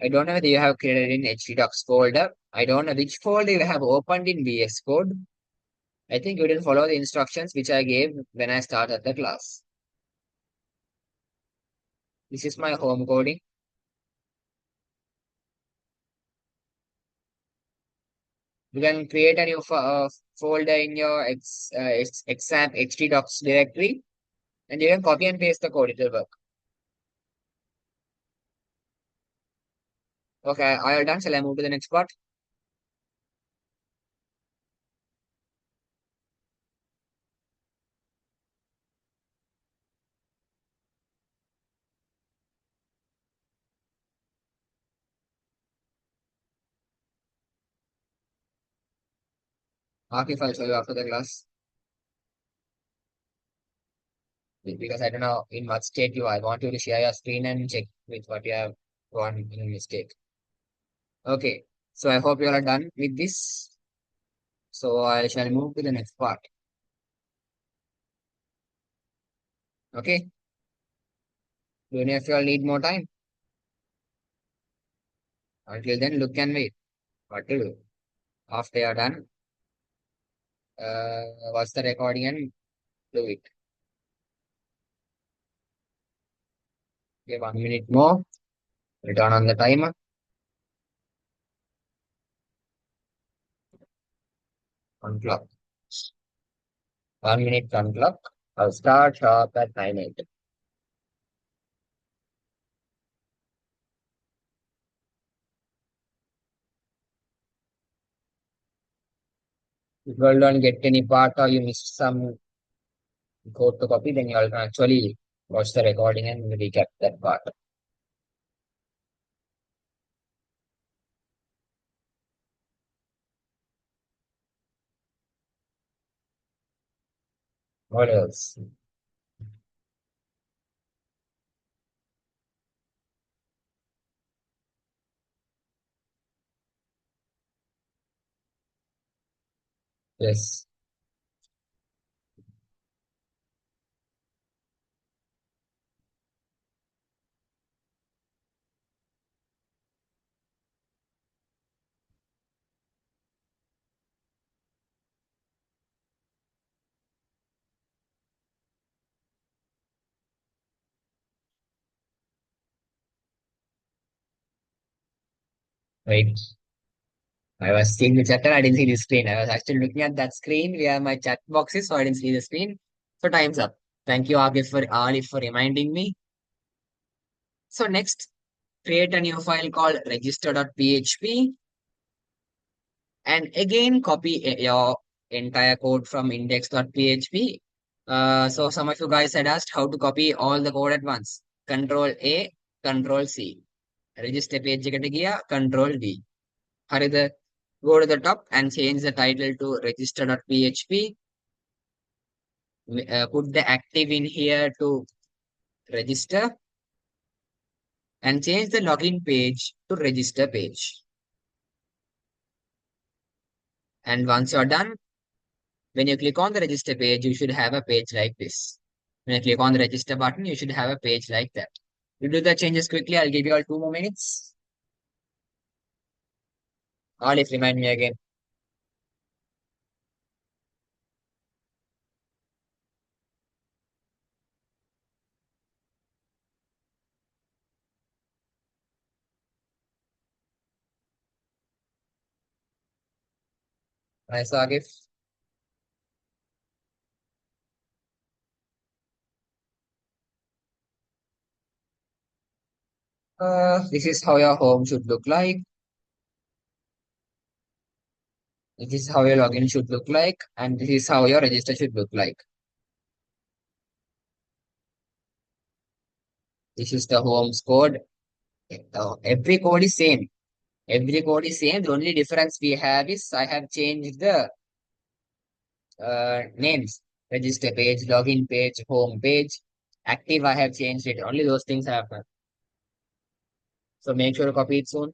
I don't know whether you have created in htdocs folder. I don't know which folder you have opened in VS Code. I think you didn't follow the instructions which I gave when I started the class. This is my home coding. You can create a new folder in your exam htdocs directory and you can copy and paste the code. It will work. Okay, I are done. Shall I move to the next part? Okay, I'll show you after the class. Because I don't know in what state you are. I want you to share your screen and check with what you have gone in mistake. Okay, so I hope you all are done with this. So I shall move to the next part. Okay, do any of you all need more time? Until then, look and wait. What to do? After you're done, watch the recording and do it. Okay, 1 minute more. Return on the timer. On clock. 1 minute on clock. I'll start sharp at 9 8. If you all don't get any part or you missed some code to copy, then you all can actually watch the recording and recap that part. What else? Yes, right. I was seeing the chat and I didn't see the screen. I was actually looking at that screen where my chat box is, so I didn't see the screen. So time's up. Thank you, Arif, for reminding me. So next, create a new file called register.php and again copy your entire code from index.php. So some of you guys had asked how to copy all the code at once. Control A, Control C. Register page Control D. Harida, go to the top and change the title to register.php. Put the active in here to register and change the login page to register page. And once you're done, when you click on the register page, you should have a page like this. When you click on the register button, you should have a page like that. You do the changes quickly. I'll give you all 2 more minutes. All if remind me again. Nice, Agif. This is how your home should look like. This is how your login should look like, and this is how your register should look like. This is the home's code. Every code is same. Every code is same. The only difference we have is I have changed the names. Register page, login page, home page. Active, I have changed it. Only those things happen. So make sure to copy it soon.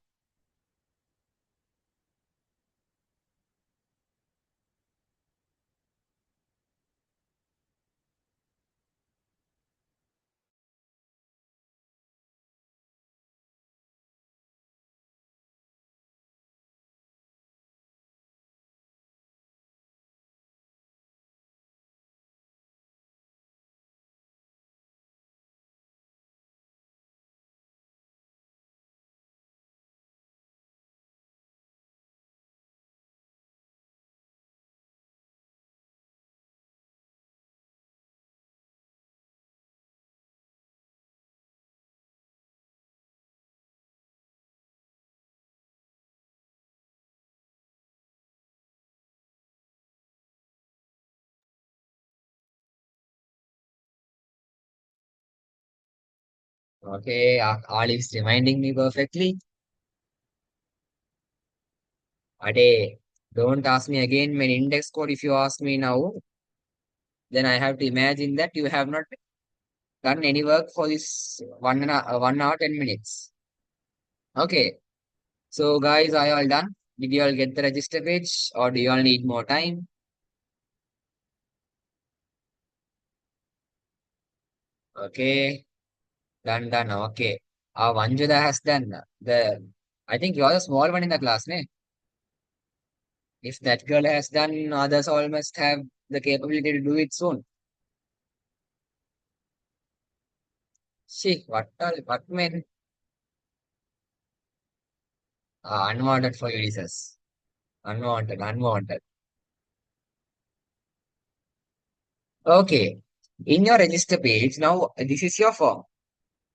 Okay, Olive is reminding me perfectly. Ade, don't ask me again my index code. If you ask me now, then I have to imagine that you have not done any work for this 1 hour 10 minutes. Okay, so guys, are you all done? Did you all get the register page, or do you all need more time? Okay, done. Okay, Vanjuda has done the. I think you're the small one in the class, ne? If that girl has done, others all must have the capability to do it soon. See, what men unwanted for you, Jesus. Unwanted. Okay, in your register page, now this is your form.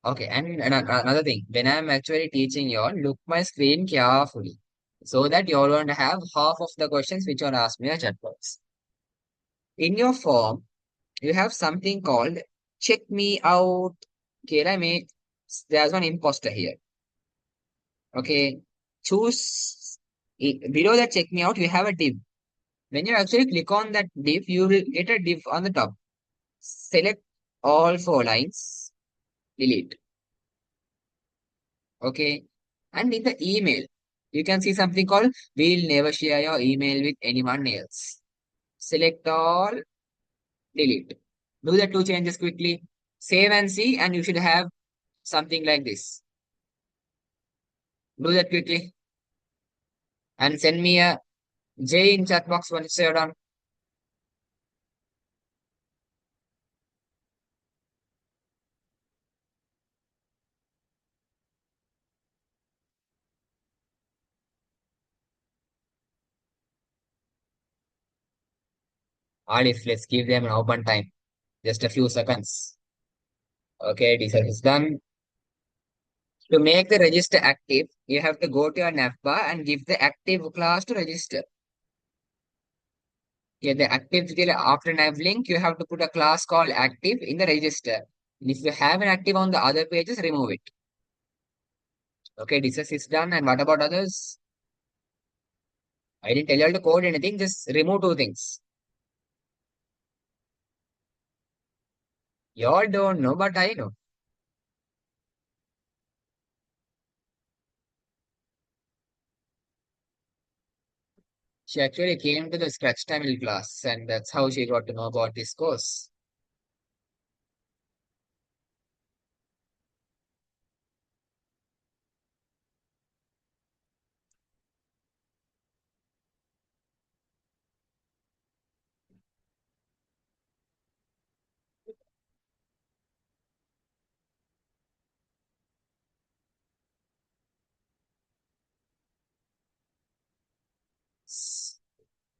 Okay, and another thing, when I'm actually teaching you all, look my screen carefully so that you all won't have half of the questions which are asked me in a chat box. In your form, you have something called check me out. Okay, there's one imposter here. Okay, choose below that check me out, you have a div. When you actually click on that div, you will get a div on the top. Select all four lines, delete. Okay. And in the email, you can see something called we'll never share your email with anyone else. Select all, delete. Do the two changes quickly. Save and see, and you should have something like this. Do that quickly and send me a J in chat box once you're done. Alif, let's give them an open time. Just a few seconds. Okay, this is done. To make the register active, you have to go to your navbar and give the active class to register. Okay, the active skill after nav link, you have to put a class called active in the register. And if you have an active on the other pages, remove it. Okay, this is done. And what about others? I didn't tell you all to code anything, just remove two things. You all don't know, but I know. She actually came to the Scratch Tamil class, and that's how she got to know about this course.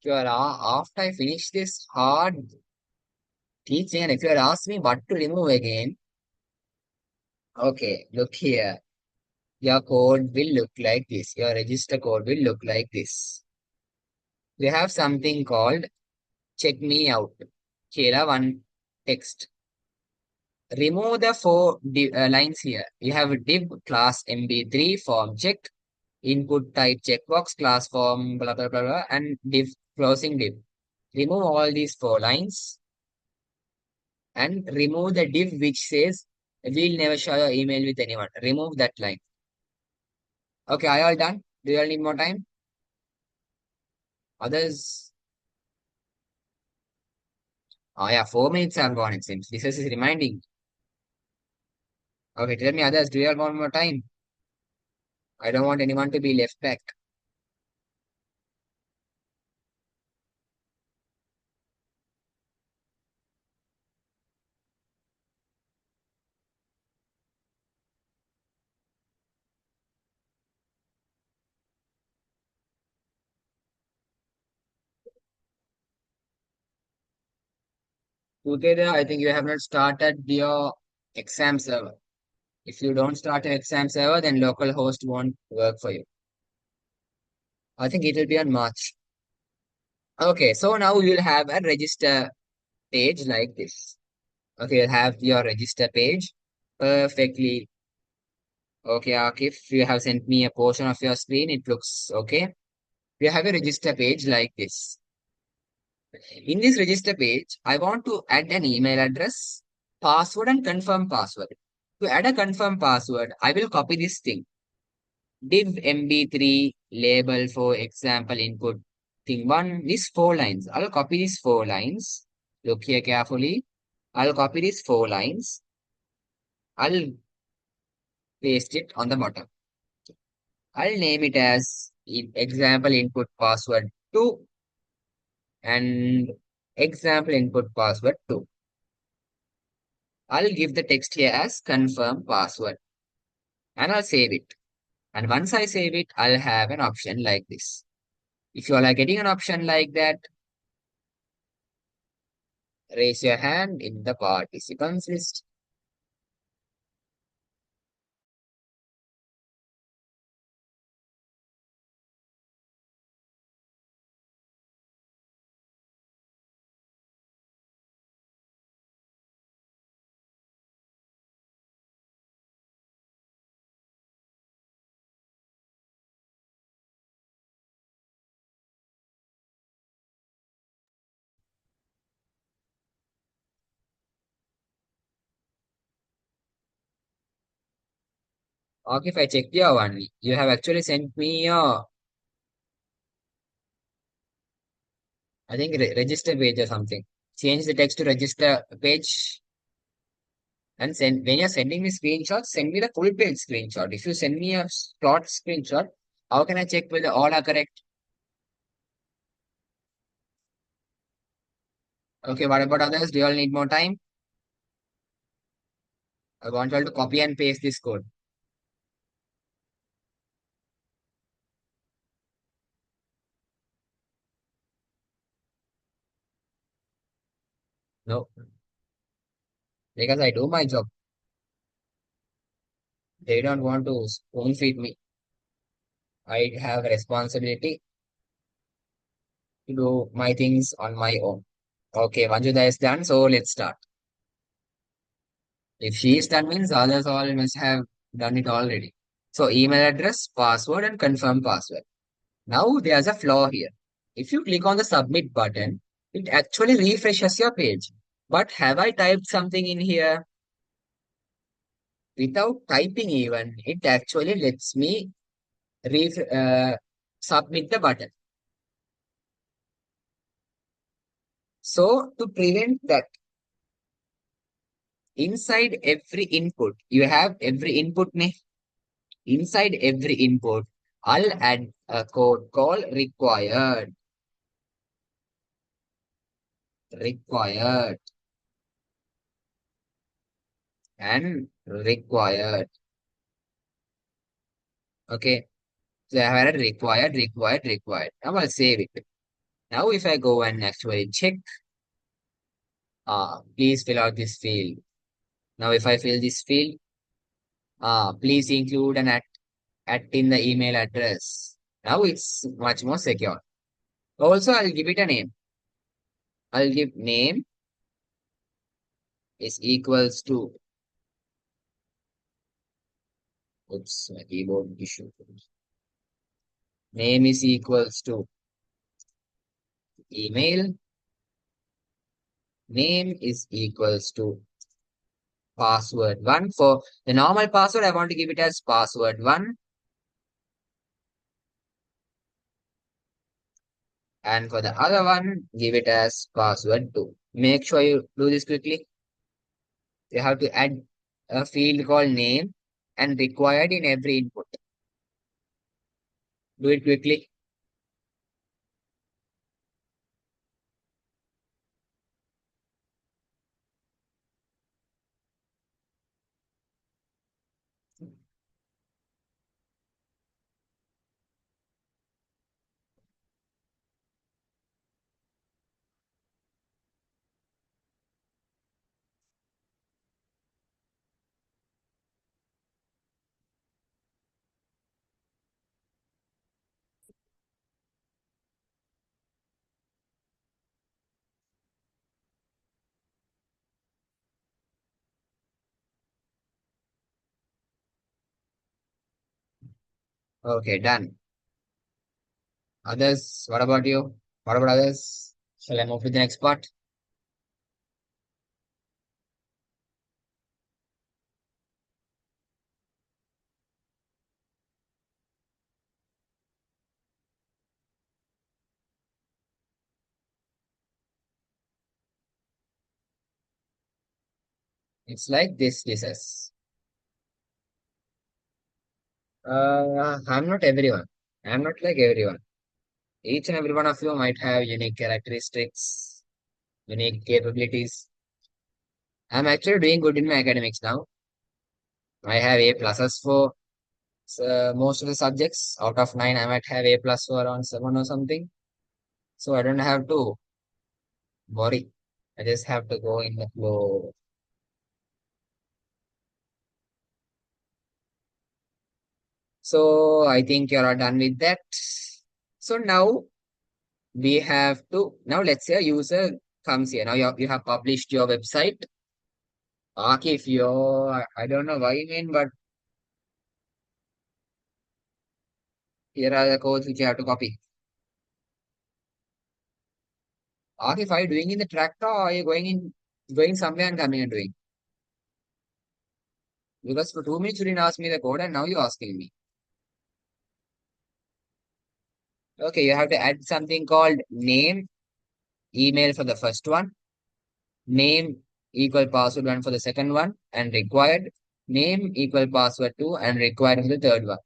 After I finish this hard teaching, and if you are asking me what to remove again, okay, look here. Your code will look like this. Your register code will look like this. We have something called check me out. Here, one text. Remove the four lines here. You have div class MB3 form check, input type checkbox class form blah blah blah blah, and div closing div. Remove all these four lines and remove the div which says we'll never share your email with anyone. Remove that line. Okay, are you all done? Do you all need more time? Others? Oh yeah, 4 minutes have gone it seems. This is reminding. Okay, tell me others, do you all want more time? I don't want anyone to be left back. Together, I think you have not started your exam server. If you don't start your exam server, then localhost won't work for you. I think it will be on March. Okay, so now you'll have a register page like this. Okay, you'll have your register page perfectly. Okay, Akif, you have sent me a portion of your screen. It looks okay. You have a register page like this. In this register page, I want to add an email address, password, and confirm password. To add a confirm password, I will copy this thing. Div MB3 label for example input thing one, these 4 lines. I'll copy these 4 lines. Look here carefully. I'll copy these 4 lines. I'll paste it on the bottom. I'll name it as example input password 2 and example input password 2. I'll give the text here as confirm password and I'll save it. And once I save it, I'll have an option like this. If you all are getting an option like that, raise your hand in the participants list. Okay, if I check your one, you have actually sent me your, I think, register page or something. Change the text to register page and send. When you're sending me screenshots, send me the full page screenshot. If you send me a plot screenshot, how can I check whether all are correct? Okay, what about others? Do you all need more time? I want you all to copy and paste this code. No, because I do my job. They don't want to spoon feed me. I have a responsibility to do my things on my own. Okay, Vanjuda is done, so let's start. If she is done means others all must have done it already. So email address, password, and confirm password. Now there's a flaw here. If you click on the submit button, it actually refreshes your page. But have I typed something in here? Without typing even, it actually lets me submit the button. So to prevent that, inside every input, you have every input name. Inside every input, I'll add a code called required, and required. Okay. So I have added required. Now I'll save it. Now if I go and actually check, please fill out this field. Now if I fill this field, please include an at in the email address. Now it's much more secure. Also, I'll give it a name. I'll give name is equals to, oops, my keyboard issue. Name is equals to email. Name is equals to password one. For the normal password, I want to give it as password one. And for the other one, give it as password two. Make sure you do this quickly. You have to add a field called name and required in every input. Do it quickly. Okay, done. Others, what about you? What about others? Shall I move to the next part? It's like this is. I'm not everyone. I'm not like everyone. Each and every one of you might have unique characteristics, unique capabilities. I'm actually doing good in my academics now. I have A pluses for most of the subjects. Out of nine, I might have A plus for around seven or something. So I don't have to worry. I just have to go in the flow. So I think you're all done with that. So now we have to, now let's say a user comes here. Now you have published your website. Akif, I don't know why you mean, but here are the codes which you have to copy. Akif, are you doing in the tractor or are you going somewhere and coming and doing? Because for 2 minutes you didn't ask me the code and now you're asking me. Okay, you have to add something called name, email for the first one, name equal password one for the second one, and required name equal password two and required for the third one.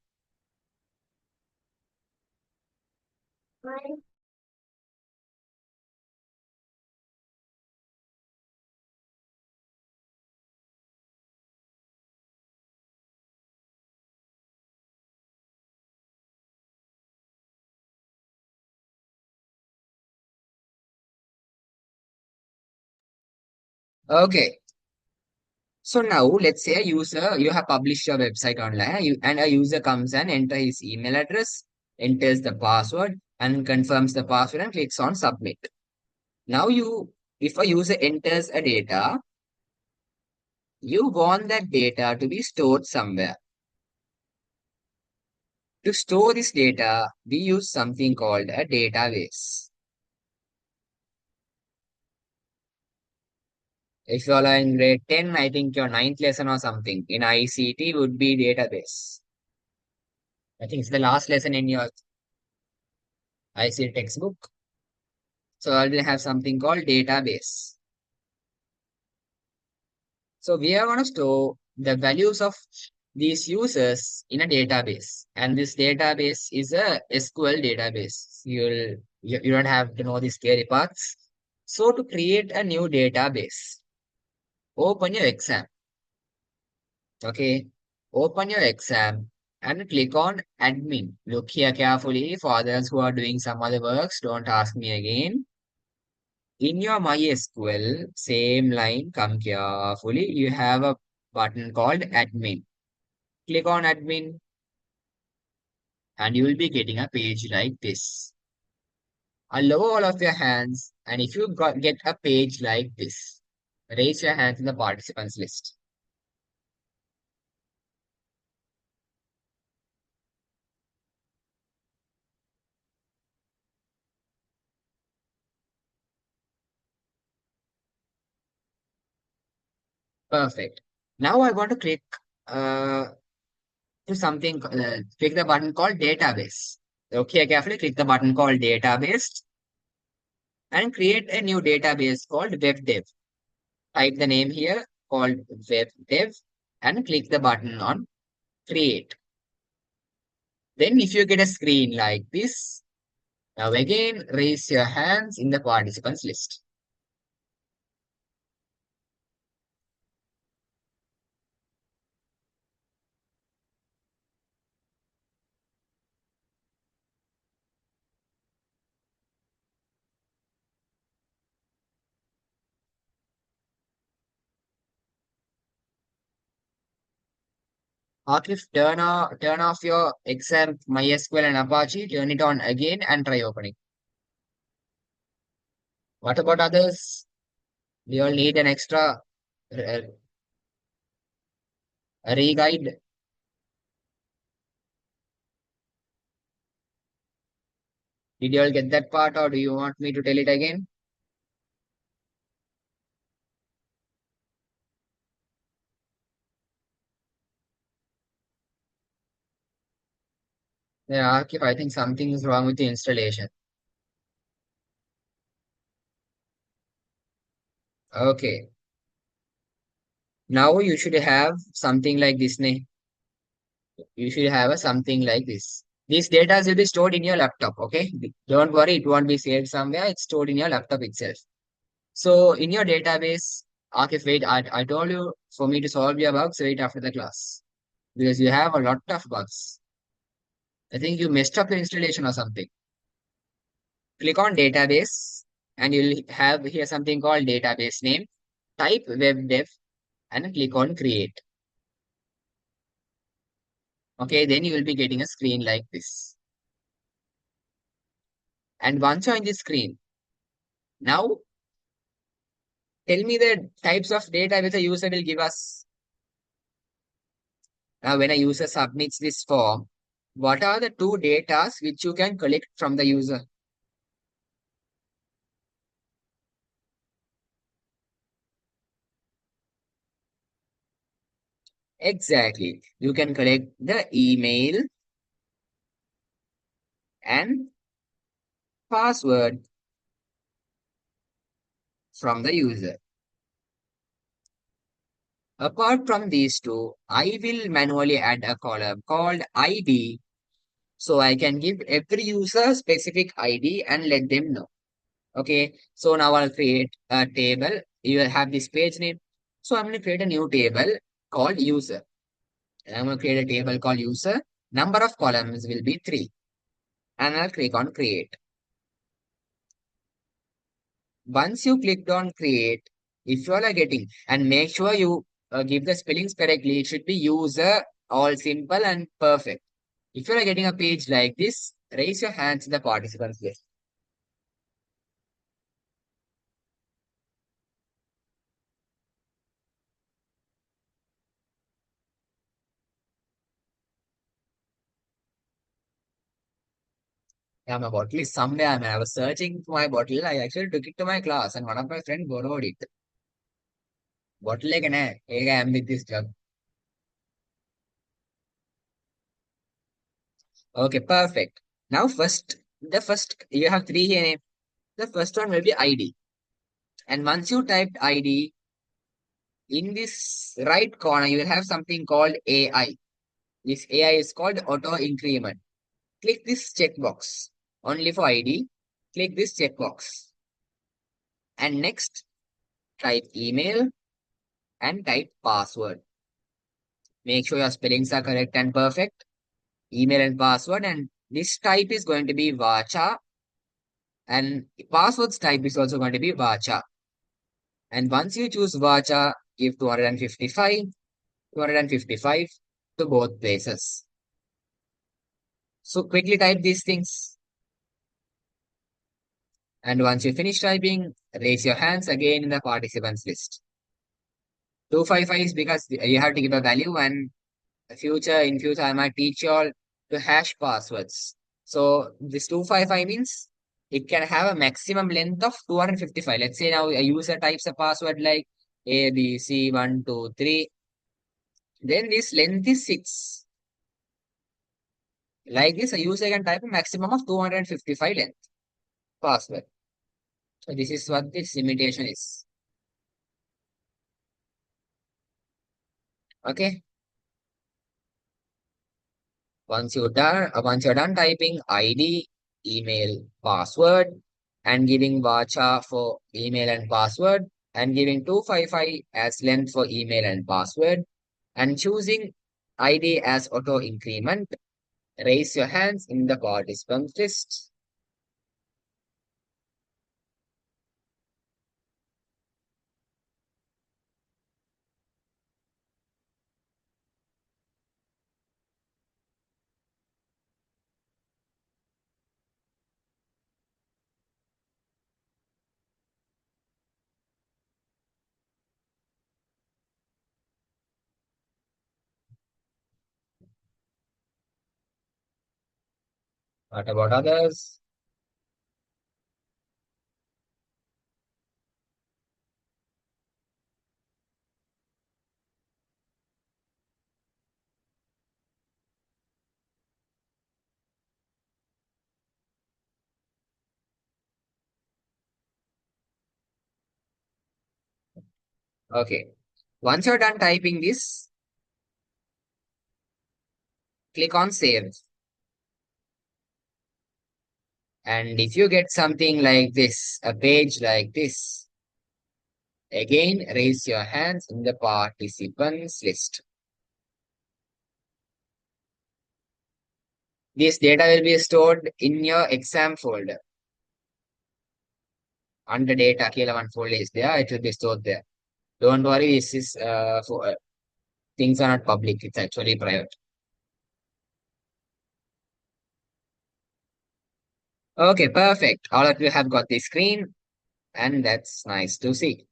Okay, so now let's say a user, you have published your website online and a user comes and enter his email address, enters the password and confirms the password and clicks on submit. Now if a user enters a data, you want that data to be stored somewhere. To store this data, we use something called a database. If you are in grade 10, I think your ninth lesson or something in ICT would be database. I think it's the last lesson in your ICT textbook. So I will have something called database. So we are going to store the values of these users in a database. And this database is a SQL database. You don't have to know the scary parts. So to create a new database, open your exam. Okay. Open your exam. and click on admin. Look here carefully for others who are doing some other works. Don't ask me again. In your MySQL, same line, come carefully. You have a button called admin. Click on admin and you will be getting a page like this. Allow all of your hands, and if you get a page like this, raise your hands in the participants list. Perfect. Now I want to uh, to something, click the button called database. Okay, carefully click the button called database and create a new database called webdev. Type the name here called webdev and click the button on create. Then if you get a screen like this, now again raise your hands in the participants list. Akif, turn off your exam MySQL and Apache, turn it on again and try opening. What about others? We all need an extra uh, re-guide. Did you all get that part or do you want me to tell it again? Yeah, Akif, I think something is wrong with the installation. Okay. Now you should have something like this. You should have a something like this. These data will be stored in your laptop. Okay. Don't worry, it won't be saved somewhere. It's stored in your laptop itself. So in your database, Akif, wait, I told you for me to solve your bugs, wait after the class. Because you have a lot of bugs. I think you messed up your installation or something. Click on database and you'll have here something called database name. Type webdev and click on create. Okay, then you will be getting a screen like this. And once you're in this screen, now tell me the types of data which a user will give us. Now, when a user submits this form, what are the two data which you can collect from the user? Exactly. You can collect the email and password from the user. Apart from these two, I will manually add a column called ID so I can give every user specific ID and let them know. Okay, so now I'll create a table. You will have this page name. So I'm going to create a new table called user. I'm going to create a table called user. Number of columns will be 3. And I'll click on create. Once you clicked on create, if you all are getting, and make sure you give the spellings correctly, it should be user, all simple and perfect. If you are getting a page like this, raise your hands in the participants list. Yeah, my bottle is somewhere. I mean, I was searching for my bottle. I actually took it to my class, and one of my friends borrowed it. Bottle like an hey, I am with this jug. Okay, perfect. Now, the first you have three here. The first one will be ID. And once you typed ID, in this right corner, you will have something called AI. This AI is called auto increment. Click this checkbox. Only for ID. Click this checkbox. And next, type email and type password. Make sure your spellings are correct and perfect. email and password, and this type is going to be Vacha, and passwords type is also going to be Vacha. And once you choose Vacha, give 255, 255 to both places. So quickly type these things. And once you finish typing, raise your hands again in the participants list. 255 is because you have to give a value, and in future I might teach you all to hash passwords. So this 255 means it can have a maximum length of 255. Let's say now a user types a password like ABC123. Then this length is 6. Like this, a user can type a maximum of 255 length password. So this is what this limitation is. Okay. Once you're done typing ID, email, password, and giving Vacha for email and password, and giving 255 as length for email and password, and choosing ID as auto increment, raise your hands in the participants list. What about others? Okay. Once you're done typing this, click on save. And if you get something like this, a page like this, again raise your hands in the participants list. This data will be stored in your exam folder. Under data, K11 folder is there, it will be stored there. Don't worry, this is things are not public, it's actually private. Okay, perfect. All of you have got the screen, and that's nice to see.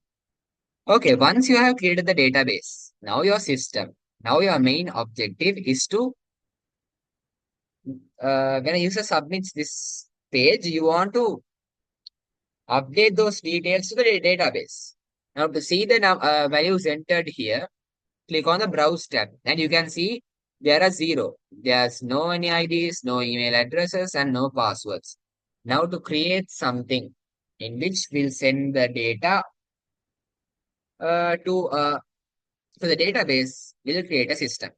Okay, once you have created the database, now your main objective is to, when a user submits this page, you want to update those details to the database. Now, to see the values entered here, click on the Browse tab, and you can see there are zero. There's no any IDs, no email addresses, and no passwords. Now, to create something in which we'll send the data to the database, we'll create a system.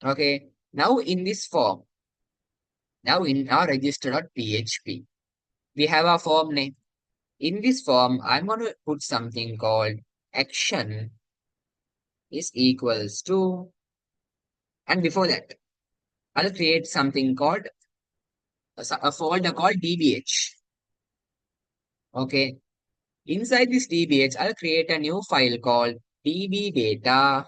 Okay. Now, in this form, now in our register.php, we have our form name. In this form, I'm going to put something called action is equals to, and before that, I'll create something called a folder called dbh. Okay. Inside this dbh, I'll create a new file called dbdata.php.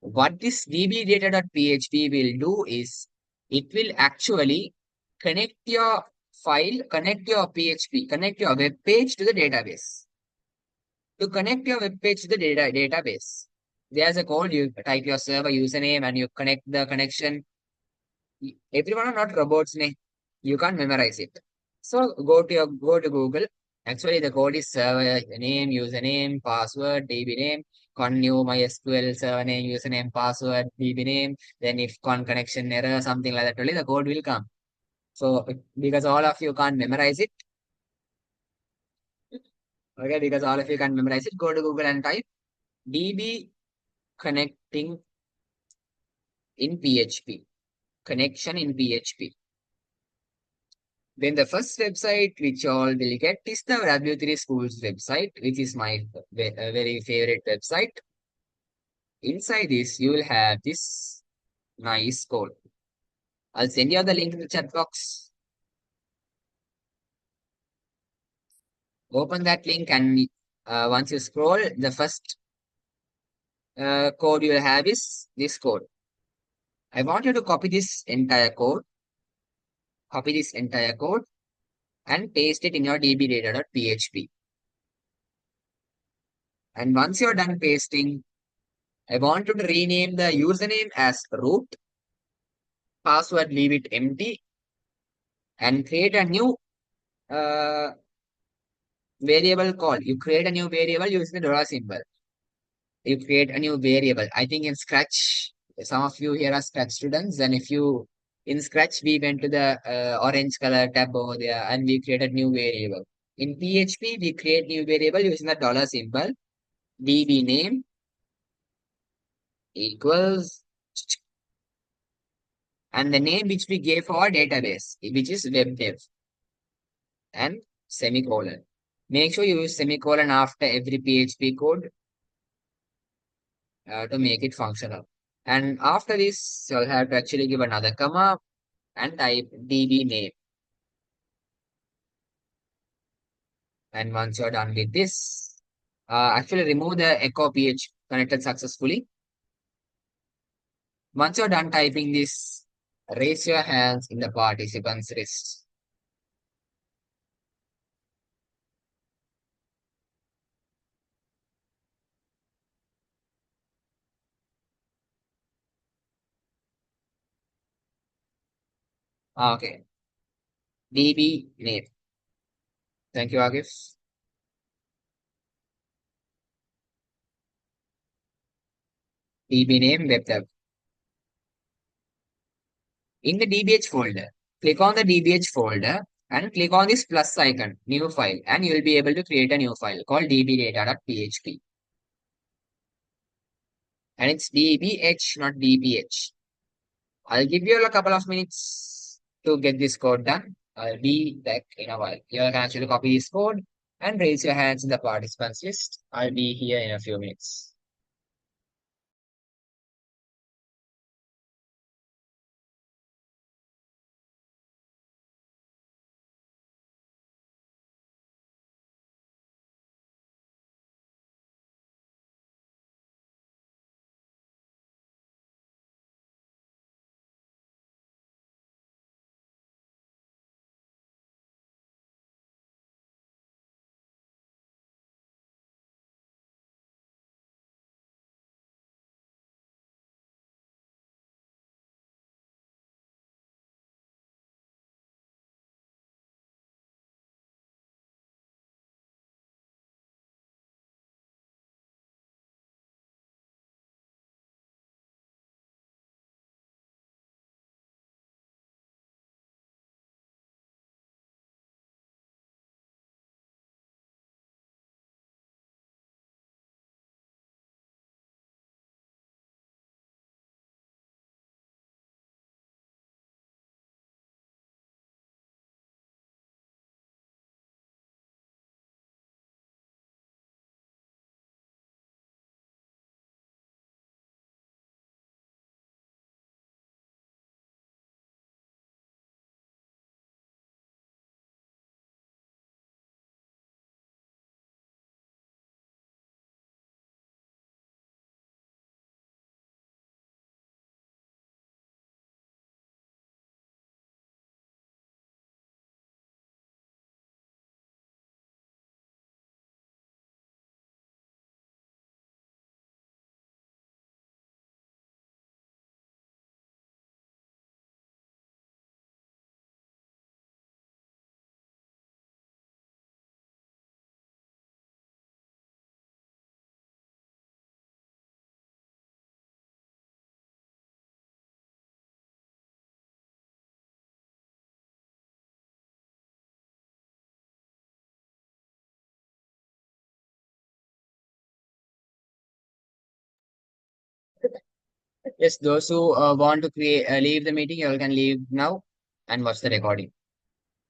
What this dbdata.php will do is it will actually connect your connect your web page to the database. To connect your web page to the database, there's a code. You type your server username and you connect the connection. Everyone are not robots, ne? You can't memorize it. So go to Google. Actually, the code is server name, username, password, DB name, con new MySQL server name, username, password, DB name. Then if con connection error, something like that, only the code will come. So because all of you can't memorize it, okay, because all of you can't memorize it, go to Google and type DB connecting in PHP, connection in PHP. Then the first website which all will get is the W3 Schools website, which is my very favorite website. Inside this, you will have this. Nice code. I'll send you the link in the chat box. Open that link and once you scroll, the first code you'll have is this code. I want you to copy this entire code and paste it in your dbdata.php. And once you're done pasting, I want you to rename the username as root, password leave it empty, and create a new uh, variable called. You create a new variable using the dollar symbol. You create a new variable. I think in Scratch, some of you here are Scratch students, and if you in Scratch, we went to the orange color tab over there and we created new variable. In PHP, we create new variable using the dollar symbol, db name equals, and the name which we gave for our database, which is webdev, and semicolon. Make sure you use semicolon after every PHP code to make it functional. And after this, you'll have to actually give another comma and type db name. And once you're done with this, actually remove the echo ph connected successfully. Once you're done typing this, raise your hands in the participants list. Okay, db name. Thank you, Agif. db name webdev. In the dbh folder, click on the dbh folder and click on this plus icon, new file, and you'll be able to create a new file called dbdata.php. And it's dbh, not dbh. I'll give you a couple of minutes to get this code done. I'll be back in a while. You can actually copy this code and raise your hands in the participants list. I'll be here in a few minutes. Yes, those who want to leave the meeting, you can leave now and watch the recording.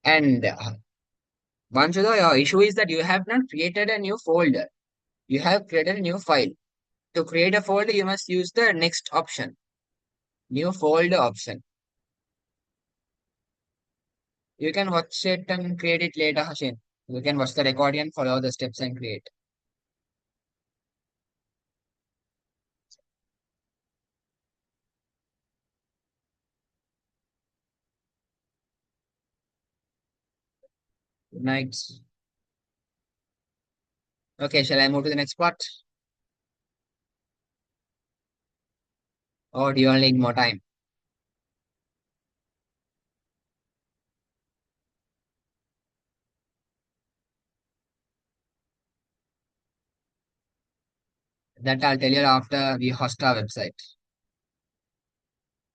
And Vanchuda, your issue is that you have not created a new folder. You have created a new file. To create a folder, you must use the next option. New folder option. You can watch it and create it later, Hashin. You can watch the recording and follow the steps and create. Good night. Okay, shall I move to the next part? Or do you only need more time? That I'll tell you after we host our website.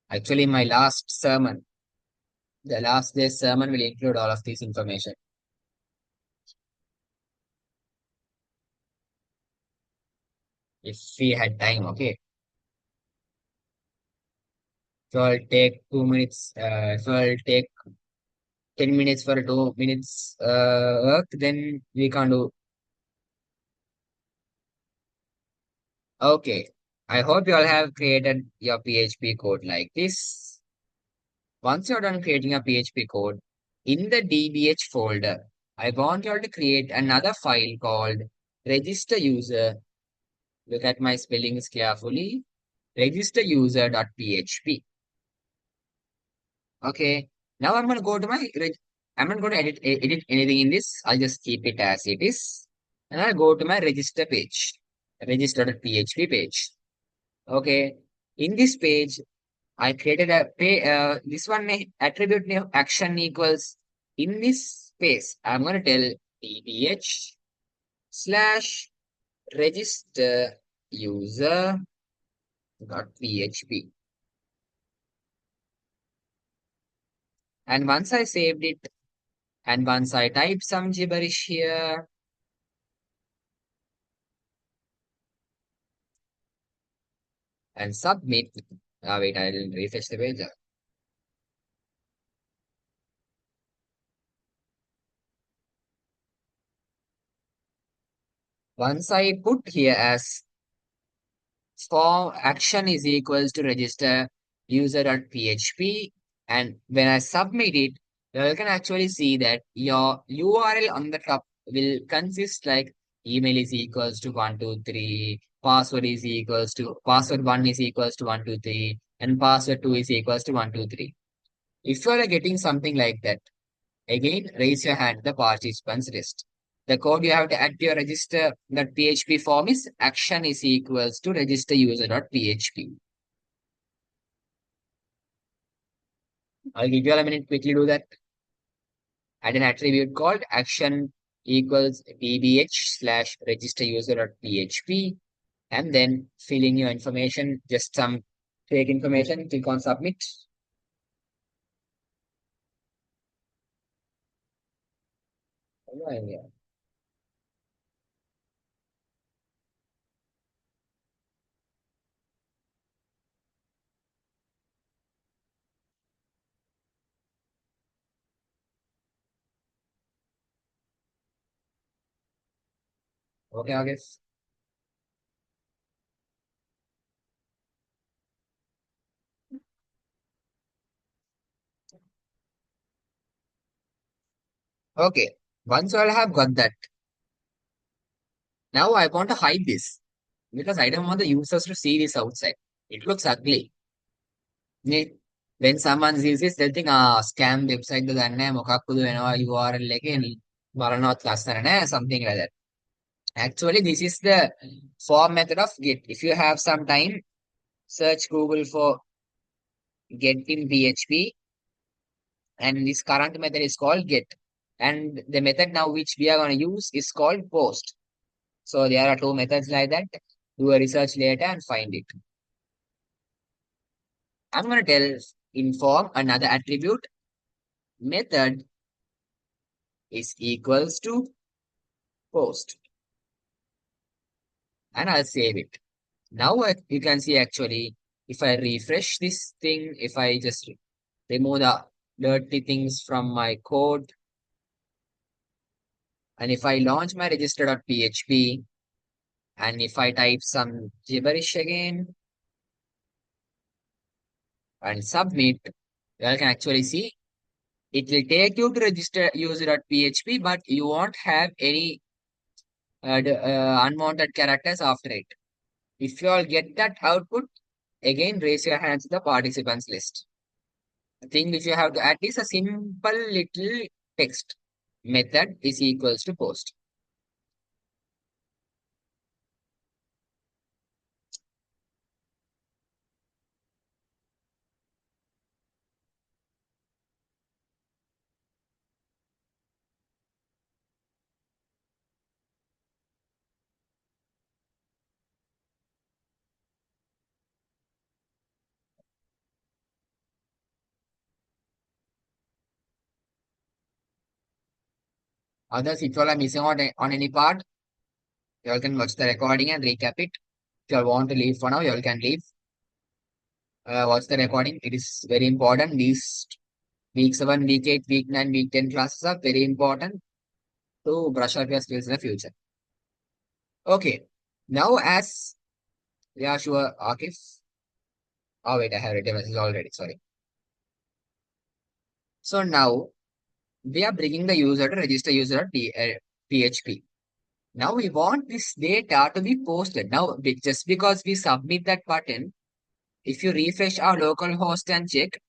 Actually, my last sermon, the last day's sermon will include all of this information. If we had time, okay. So I'll take 2 minutes, so I'll take 10 minutes for 2 minutes work, then we can do. Okay. I hope you all have created your PHP code like this. Once you're done creating a PHP code, in the DBH folder, I want you all to create another file called register user. Look at my spellings carefully. Register user.php. Okay. Now I'm gonna go to I'm not going to edit anything in this. I'll just keep it as it is. And I'll go to my register page. Register.php page. Okay. In this page, I created this one attribute name action equals in this space. I'm going to tell dbh slash register user dot php. And once I saved it, and once I type some gibberish here and submit, wait, I'll refresh the page. Once I put here as form action is equals to register user.php, and when I submit it, you can actually see that your URL on the top will consist like email is equals to 123, password is equals to password 1 is equals to 123, and password 2 is equals to 123. If you are getting something like that, again, raise your hand, the participants list. The code you have to add to your register.php form is action is equals to register user.php. I'll give you all a minute, quickly do that. Add an attribute called action equals dbh slash register user.php, and then fill in your information, just some fake information, click on submit. Okay, okay. Okay. Once you all have got that, now I want to hide this because I don't want the users to see this outside. It looks ugly. Ne- When someone sees this, they'll think, scam website දන්නේ මොකක්ද වෙනවා URL එකේ බලනවත් ලස්සන නෑ, something like that. Actually, this is the form method of get. If you have some time, search Google for get in PHP, and this current method is called get. And the method now which we are going to use is called post. So there are two methods like that. Do a research later and find it. I'm going to tell inform another attribute method is equals to post, and I'll save it. Now you can see actually if I refresh this thing, if I just remove the dirty things from my code, and if I launch my register.php, and if I type some gibberish again, and submit, you can actually see it will take you to register user.php, but you won't have any unwanted characters after it. If you all get that output, again raise your hands in the participants list. The thing which you have to add is a simple little text. Method is equals to post. Others, if you all are missing on any part, you all can watch the recording and recap it. If you all want to leave for now, you all can leave. Watch the recording. It is very important. These week 7, week 8, week 9, week 10 classes are very important to brush up your skills in the future. Okay. Now, as yeah, sure, Akif. Oh, wait, I have written a message already. Sorry. So now we are bringing the user to register user at PHP. Now we want this data to be posted. Now, just because we submit that button, if you refresh our local host and check,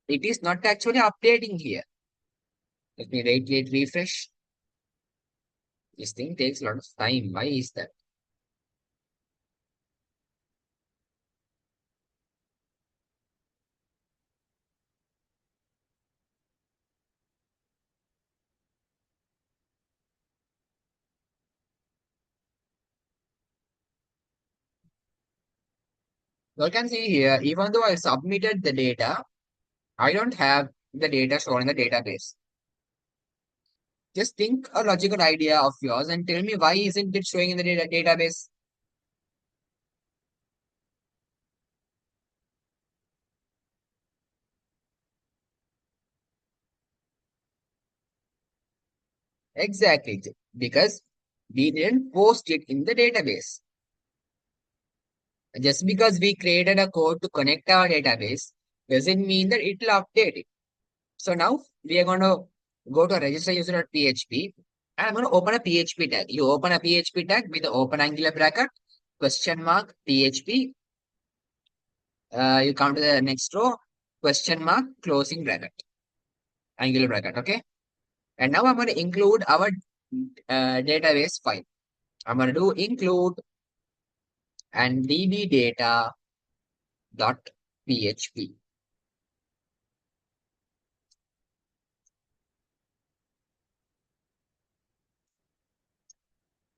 it is not actually updating here. Let me refresh. This thing takes a lot of time. Why is that? You can see here, even though I submitted the data, I don't have the data shown in the database. Just think a logical idea of yours and tell me why isn't it showing in the database? Exactly, because we didn't post it in the database. Just because we created a code to connect our database doesn't mean that it will update it. So now we are going to go to register user.php and I'm going to open a PHP tag. You open a PHP tag with the open angular bracket, question mark, PHP. You come to the next row, question mark, closing bracket, angular bracket. Okay. And now I'm going to include our database file. I'm going to do include and dbdata.php.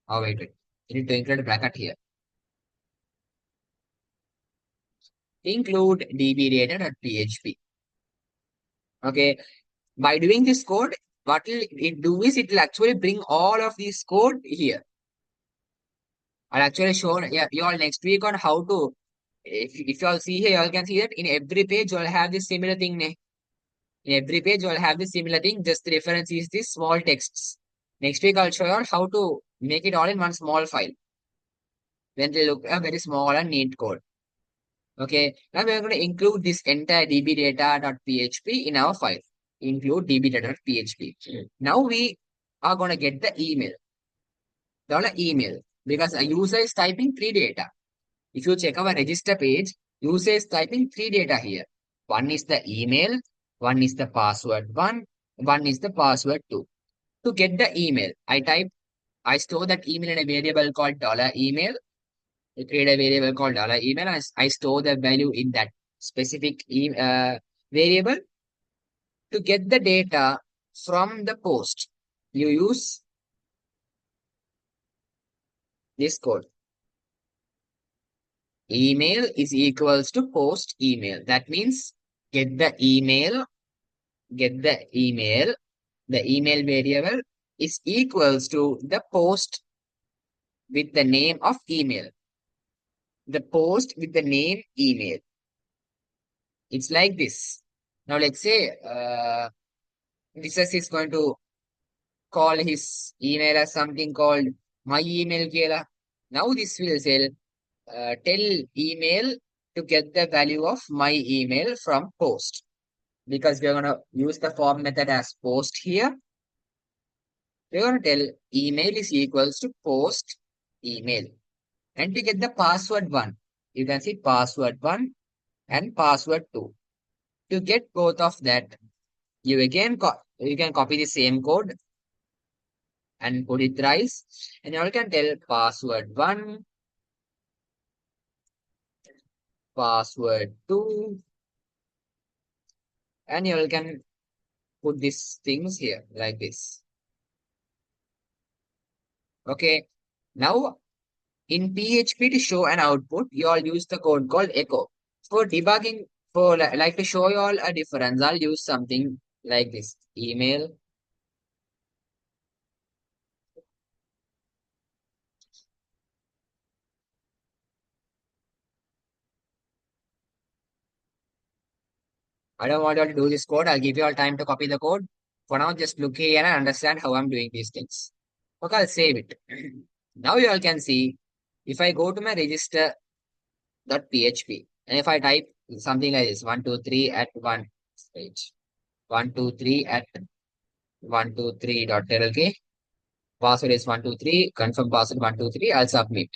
Oh, wait. You need to include a bracket here. Include dbdata.php. Okay. By doing this code, what will it do is it will actually bring all of this code here. I'll actually show you all next week on how to. If you all see here, you all can see that in every page you will have this similar thing. In every page you will have this similar thing. Just the reference is this small texts. Next week I'll show you all how to make it all in one small file. Then they look a very small and neat code. Okay, now we're going to include this entire dbdata.php in our file. Include dbdata.php. Now we are going to get the email. $email because a user is typing three data. If you check our register page, user is typing three data here. One is the email, one is the password one is the password two. To get the email, I store that email in a variable called $email. I create a variable called $email and I store the value in that specific variable to get the data from the post. You use this code. Email is equals to post email. That means get the email, get the email. The email variable is equals to the post with the name of email. The post with the name email. It's like this. Now let's say this is going to call his email as something called my email kela. Now this will say tell email to get the value of my email from post. Because we're going to use the form method as post here. We're going to tell email is equals to post email. And to get the password one, you can see password one and password two. To get both of that, you can copy the same code and put it thrice. And you all can tell password one, password two, and you all can put these things here like this. Okay. Now in PHP to show an output, you all use the code called echo. For debugging, for like to show you all a difference, I'll use something like this. Email. I don't want you all to do this code. I'll give you all time to copy the code. For now, just look here and understand how I'm doing these things. Okay, I'll save it. Now you all can see if I go to my register.php and if I type something like this 123 at one page 123 at 123.lk, password is 123, confirm password 123, I'll submit.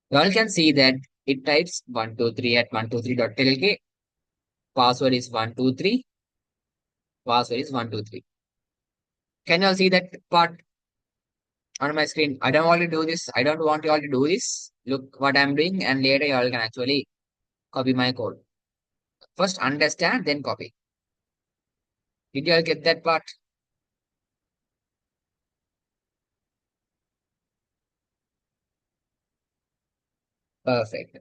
You all can see that it types 123 at 123.lk, password is 123, password is 123. Can you all see that part on my screen? I don't want to do this. I don't want you all to do this. Look what I'm doing, and later you all can actually copy my code. First understand, then copy. Did you all get that part? Perfect.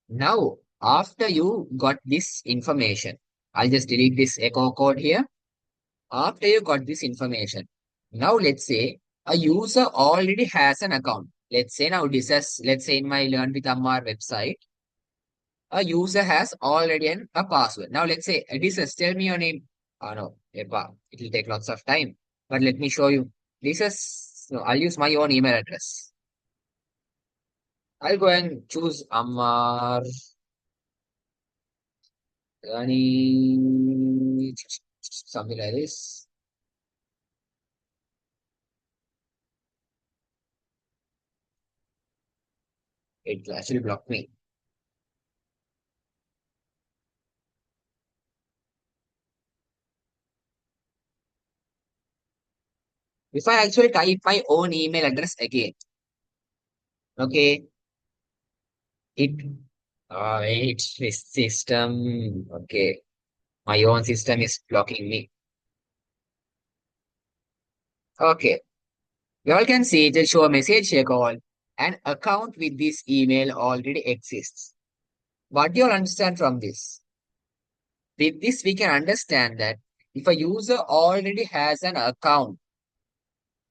Now, after you got this information, I'll just delete this echo code here. After you got this information, now let's say a user already has an account. Let's say now this is, let's say in my Learn with Ammar website, a user has already a password. Now let's say, this is tell me your name. Oh no, Epa, it will take lots of time. But let me show you. This is, no, I'll use my own email address. I'll go and choose Ammaar Ghani, something like this. It actually blocked me. If I actually type my own email address again, okay, it, wait, this system, okay, my own system is blocking me. Okay, you all can see it will show a message here called an account with this email already exists. What do you all understand from this? With this, we can understand that if a user already has an account,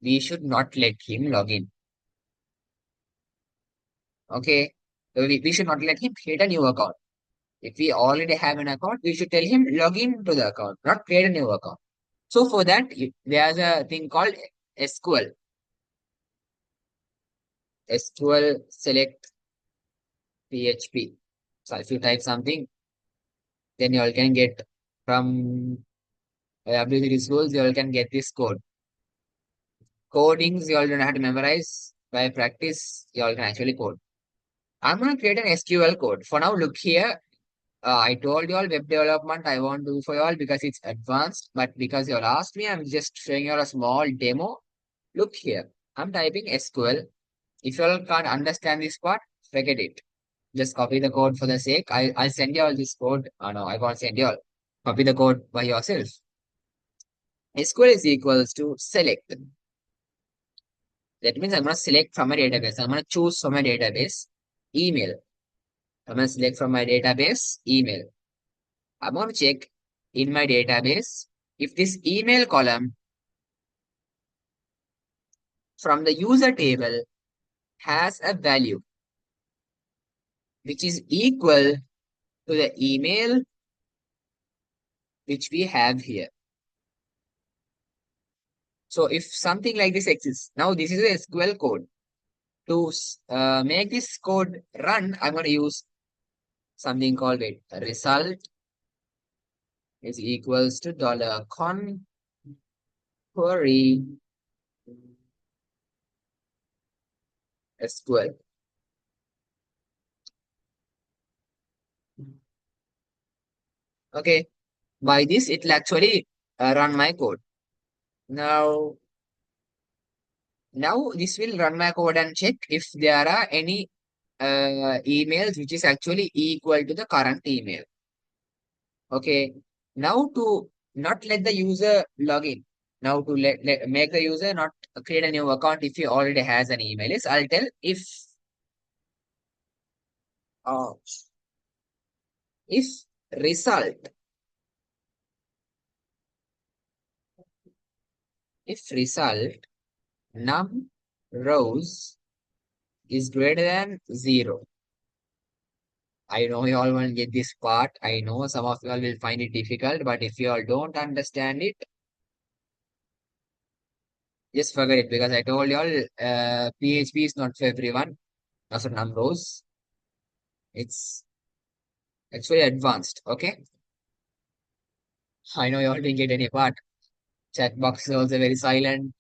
we should not let him log in. Okay, we should not let him create a new account. If we already have an account, we should tell him log in to the account, not create a new account. So for that, there's a thing called SQL. SQL select PHP. So if you type something, then you all can get from WC Resource, you all can get this code. Codings, you all don't have to memorize. By practice, you all can actually code. I'm going to create an SQL code. For now, look here. I told you all web development I won't do for you all because it's advanced. But because you all asked me, I'm just showing you all a small demo. Look here. I'm typing SQL. If you all can't understand this part, forget it. Just copy the code for the sake. I'll send you all this code. Oh no, I won't send you all. Copy the code by yourself. SQL is equals to select. That means I'm going to select from my database. I'm going to choose from my database email. I'm going to select from my database email. I'm going to check in my database if this email column from the user table has a value which is equal to the email which we have here. So if something like this exists, now this is a SQL code. To make this code run, I'm going to use something called it result is equals to dollar query SQL. Okay, by this it will actually run my code. Now, now this will run my code and check if there are any emails which is actually equal to the current email. Okay, now to not let the user log in. Now to make the user not create a new account if he already has an email is I'll tell uh, if result result num rows is greater than 0. I know you all won't get this part. I know some of you all will find it difficult, but if you all don't understand it, just forget it because I told you all PHP is not for everyone. Also, num rows, it's actually advanced. Okay, I know you all didn't get any part. Chat box is also very silent.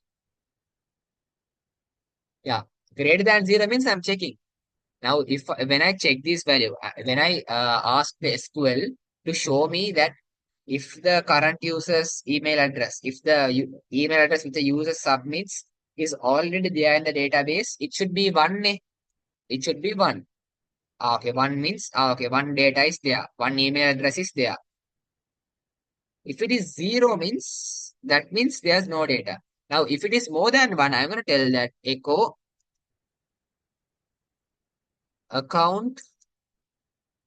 Yeah, greater than 0 means I'm checking. Now, if when I check this value, when I ask the SQL to show me that if the current user's email address, if the email address which the user submits is already there in the database, it should be one. It should be one. Okay, one means okay, one data is there, one email address is there. If it is 0 means that means there's no data. Now, if it is more than one, I'm going to tell that echo account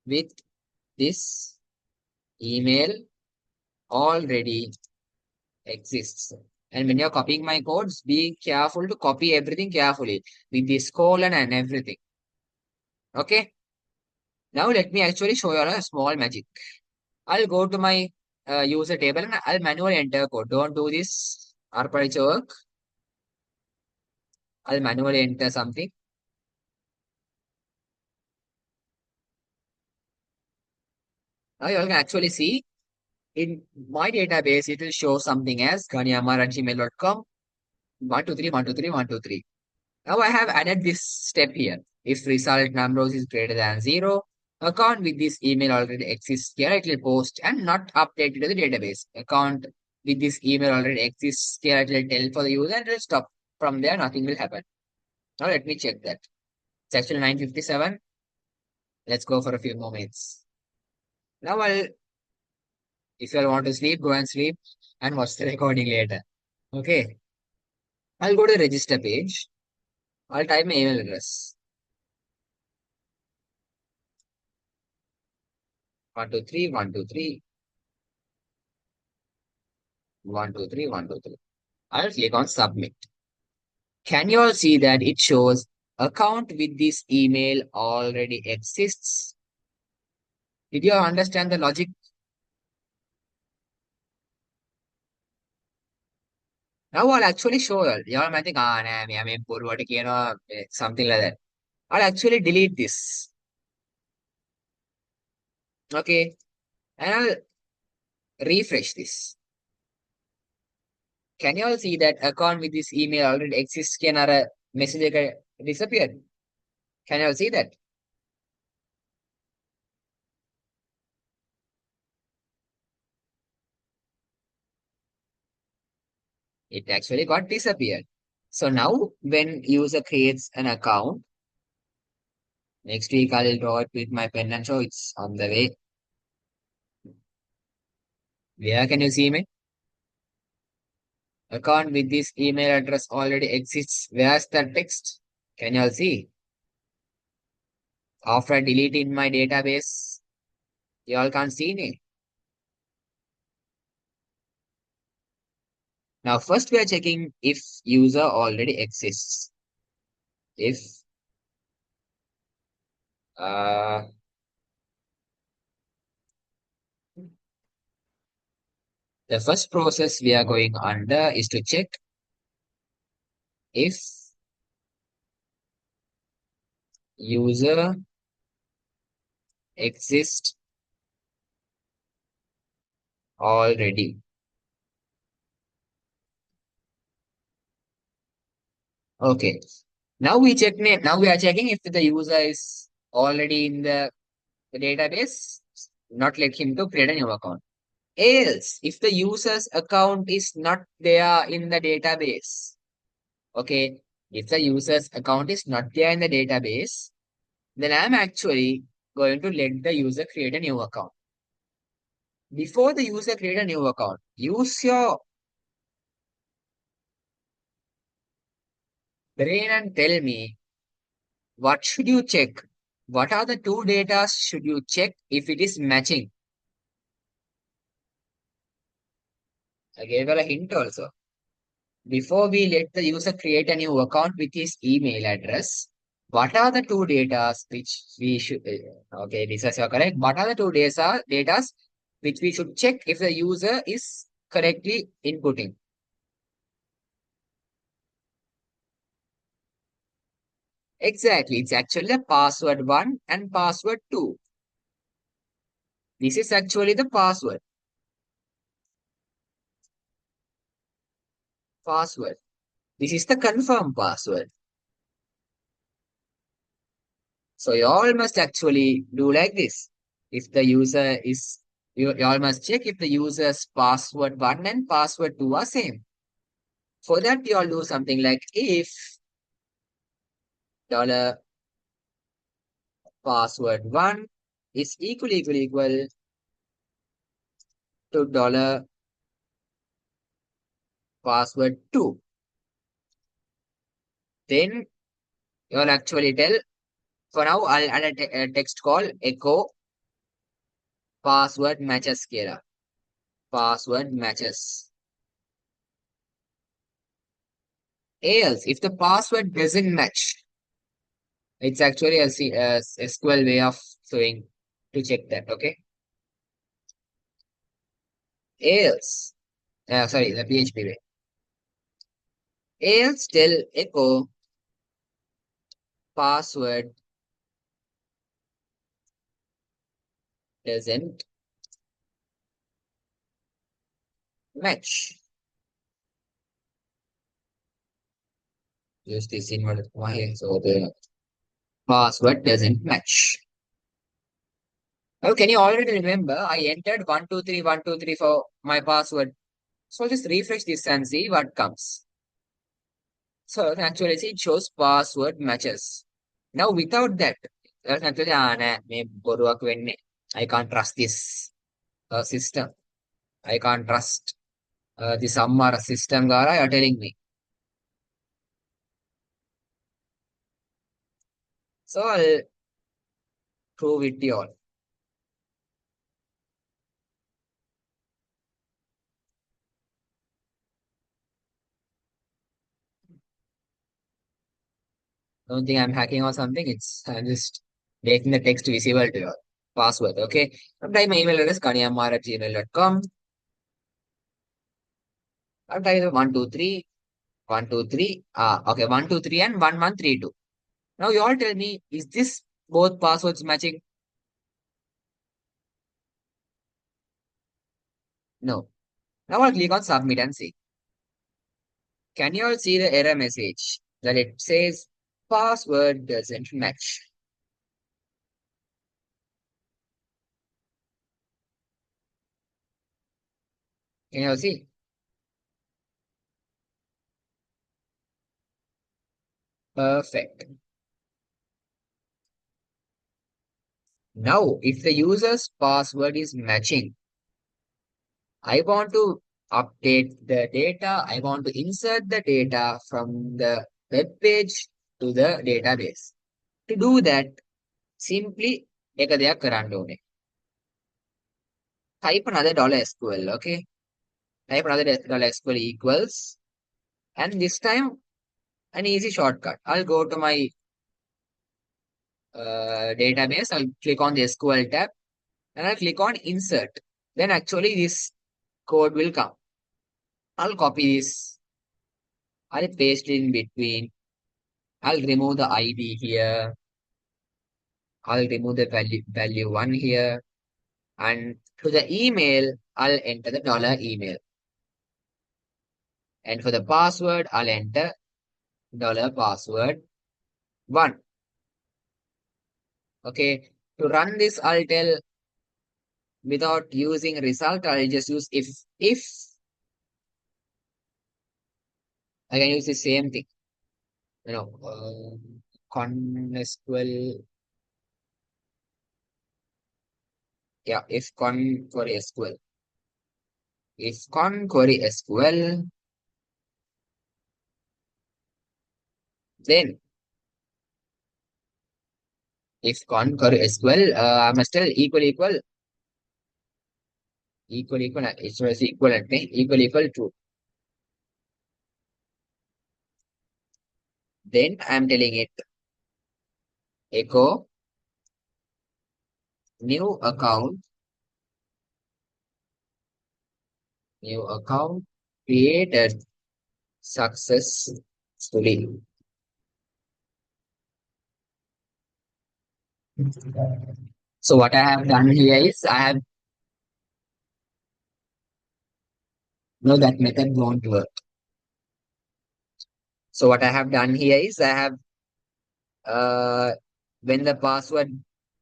with this email already exists. And when you're copying my codes, be careful to copy everything carefully with this colon and everything. Okay. Now let me actually show you all a small magic. I'll go to my user table and I'll manually enter code. Don't do this arpeggio work. I'll manually enter something. Now you all can actually see in my database, it will show something as ghaniammar@gmail.com 123 123 123. Now I have added this step here. If result numbers is greater than 0, account with this email already exists here, it will post and not updated to the database. Account with this email already exists here, it will tell for the user and it will stop. From there, nothing will happen. Now let me check that. It's actually 9:57. Let's go for a few more minutes. Now if you all want to sleep, go and sleep and watch the recording later. Okay. I'll go to the register page. I'll type my email address. 123 123 123 123. I'll click on submit. Can you all see that it shows account with this email already exists? Did you all understand the logic? Now I'll actually show you all. You all might think, nah, I mean, something like that. I'll actually delete this. Okay. And I'll refresh this. Can you all see that account with this email already exists? Can our message disappear? Can you all see that? It actually got disappeared. So now when user creates an account, next week I'll draw it with my pen and show it's on the way. Where can you see me? Account with this email address already exists. Where's the text? Can you all see? After I delete in my database, you all can't see me. Now first we are checking if user already exists. If uh, the first process we are going under is to check if user exist already. Okay. Now we are checking if the user is already in the database, not let him to create a new account. Else, if the user's account is not there in the database, okay, if the user's account is not there in the database, then I'm actually going to let the user create a new account. Before the user create a new account, use your brain and tell me what should you check? What are the two data should you check if it is matching? I gave you a hint also. Before we let the user create a new account with his email address, what are the two data which we should, okay, this is correct. What are the two data which we should check if the user is correctly inputting? Exactly, it's actually the password 1 and password 2. This is actually the password. Password. This is the confirm password. So you all must actually do like this. If the user is, you all must check if the user's password 1 and password 2 are same. For that, you all do something like if dollar password 1 is equal to dollar password 2. Then you'll actually tell, for now, I'll add a text called echo password matches here. Password matches. Else, if the password doesn't match, it's actually a SQL way of showing to check that, okay? Else, sorry, the PHP way. Else tell echo password doesn't match. Use this inverted comma here, so the password doesn't match. Now, can you already remember? I entered 123 for my password. So just refresh this and see what comes. So actually, see, it shows password matches. Now, without that, actually, නෑ, මේ බොරුවක් වෙන්නේ. I can't trust this system. I can't trust this Ammaar system, Gara, you're telling me. So I'll prove it to you all. Don't think I'm hacking or something. I'm just making the text visible to your password. Okay. I'll type my email address, kaniammar@gmail.com. I'll type the 123, 123. Okay, 123 and 1132. Now you all tell me, is this both passwords matching? No. Now I'll click on submit and see. Can you all see the error message that it says password doesn't match? Can you all see? Perfect. Now, if the user's password is matching, I want to update the data. I want to insert the data from the web page to the database. To do that, simply එක දෙයක් කරන්න ඕනේ. Type another $SQL, okay? Type another $SQL equals, and this time an easy shortcut. I'll go to my database. I'll click on the SQL tab and I'll click on insert. Then actually this code will come. I'll copy this. I'll paste it in between. I'll remove the ID here. I'll remove the value 1 here. And to the email, I'll enter the dollar email. And for the password, I'll enter dollar password 1. Okay. To run this, I'll tell without using result, I'll just use if. If I can use the same thing, you know, con SQL, yeah, if con query SQL, if con query SQL, then if con query SQL, I must tell equal, it was equivalent, equal to. Then I'm telling it echo new account, new account created successfully. So what I have done here is I have no that method won't work. So what I have done here is I have uh when the password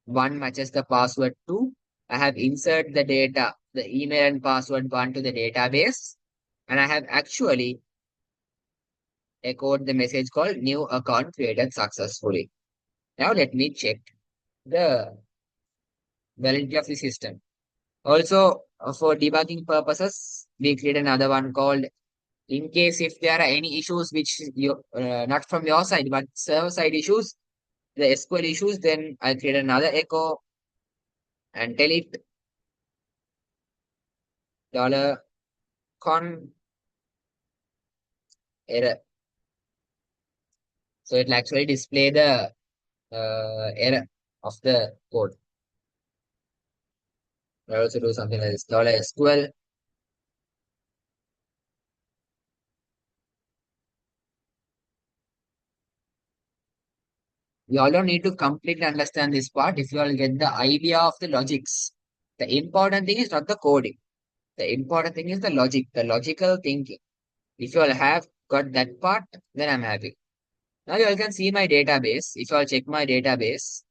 1 matches the password 2, I have insert the data, the email and password 1 to the database, and I have actually echoed the message called new account created successfully. Now let me check the validity of the system. Also, for debugging purposes, we create another one called in case if there are any issues which you not from your side but server side issues, the SQL issues, then I create another echo and tell it dollar con error. So it will actually display the error of the code. I also do something like this dollar SQL. You all don't need to completely understand this part if you all get the idea of the logics. The important thing is not the coding. The important thing is the logic, the logical thinking. If you all have got that part, then I'm happy. Now you all can see my database. If you all check my database,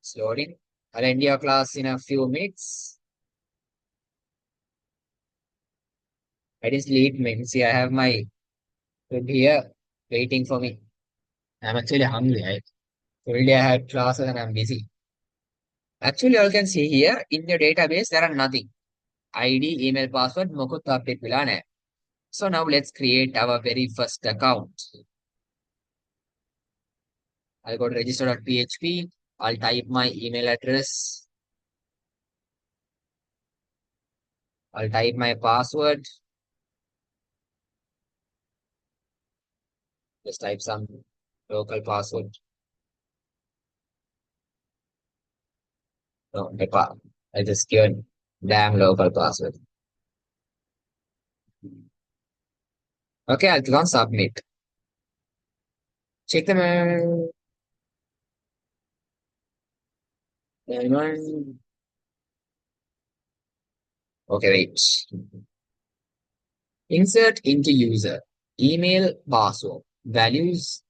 it's loading. I'll end your class in a few minutes. It is late, man. See, I have my food here waiting for me. I'm actually hungry. Today I had classes and I'm busy. Actually, you all can see here in the database, there are nothing. ID, email, password, mokut update pilane. So now let's create our very first account. I'll go to register.php. I'll type my email address. I'll type my password. Just type some local password. No, I just given damn local password. Okay, I'll click on submit. Check the mail. Okay, wait. Insert into user. Email password. Values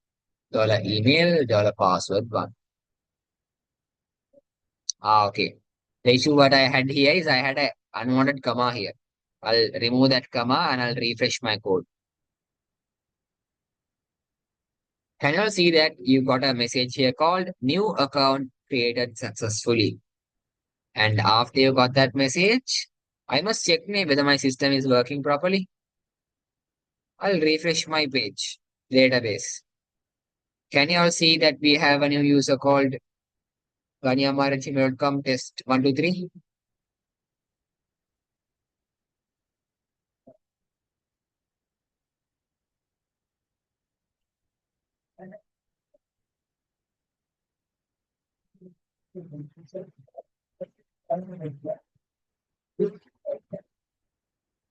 dollar email dollar password one. Okay. The issue what I had here is I had a unwanted comma here. I'll remove that comma and I'll refresh my code. Can you all see that you got a message here called new account created successfully? And after you got that message, I must check me whether my system is working properly. I'll refresh my page, database. Can you all see that we have a new user called Ammaar@gmail.com test 123?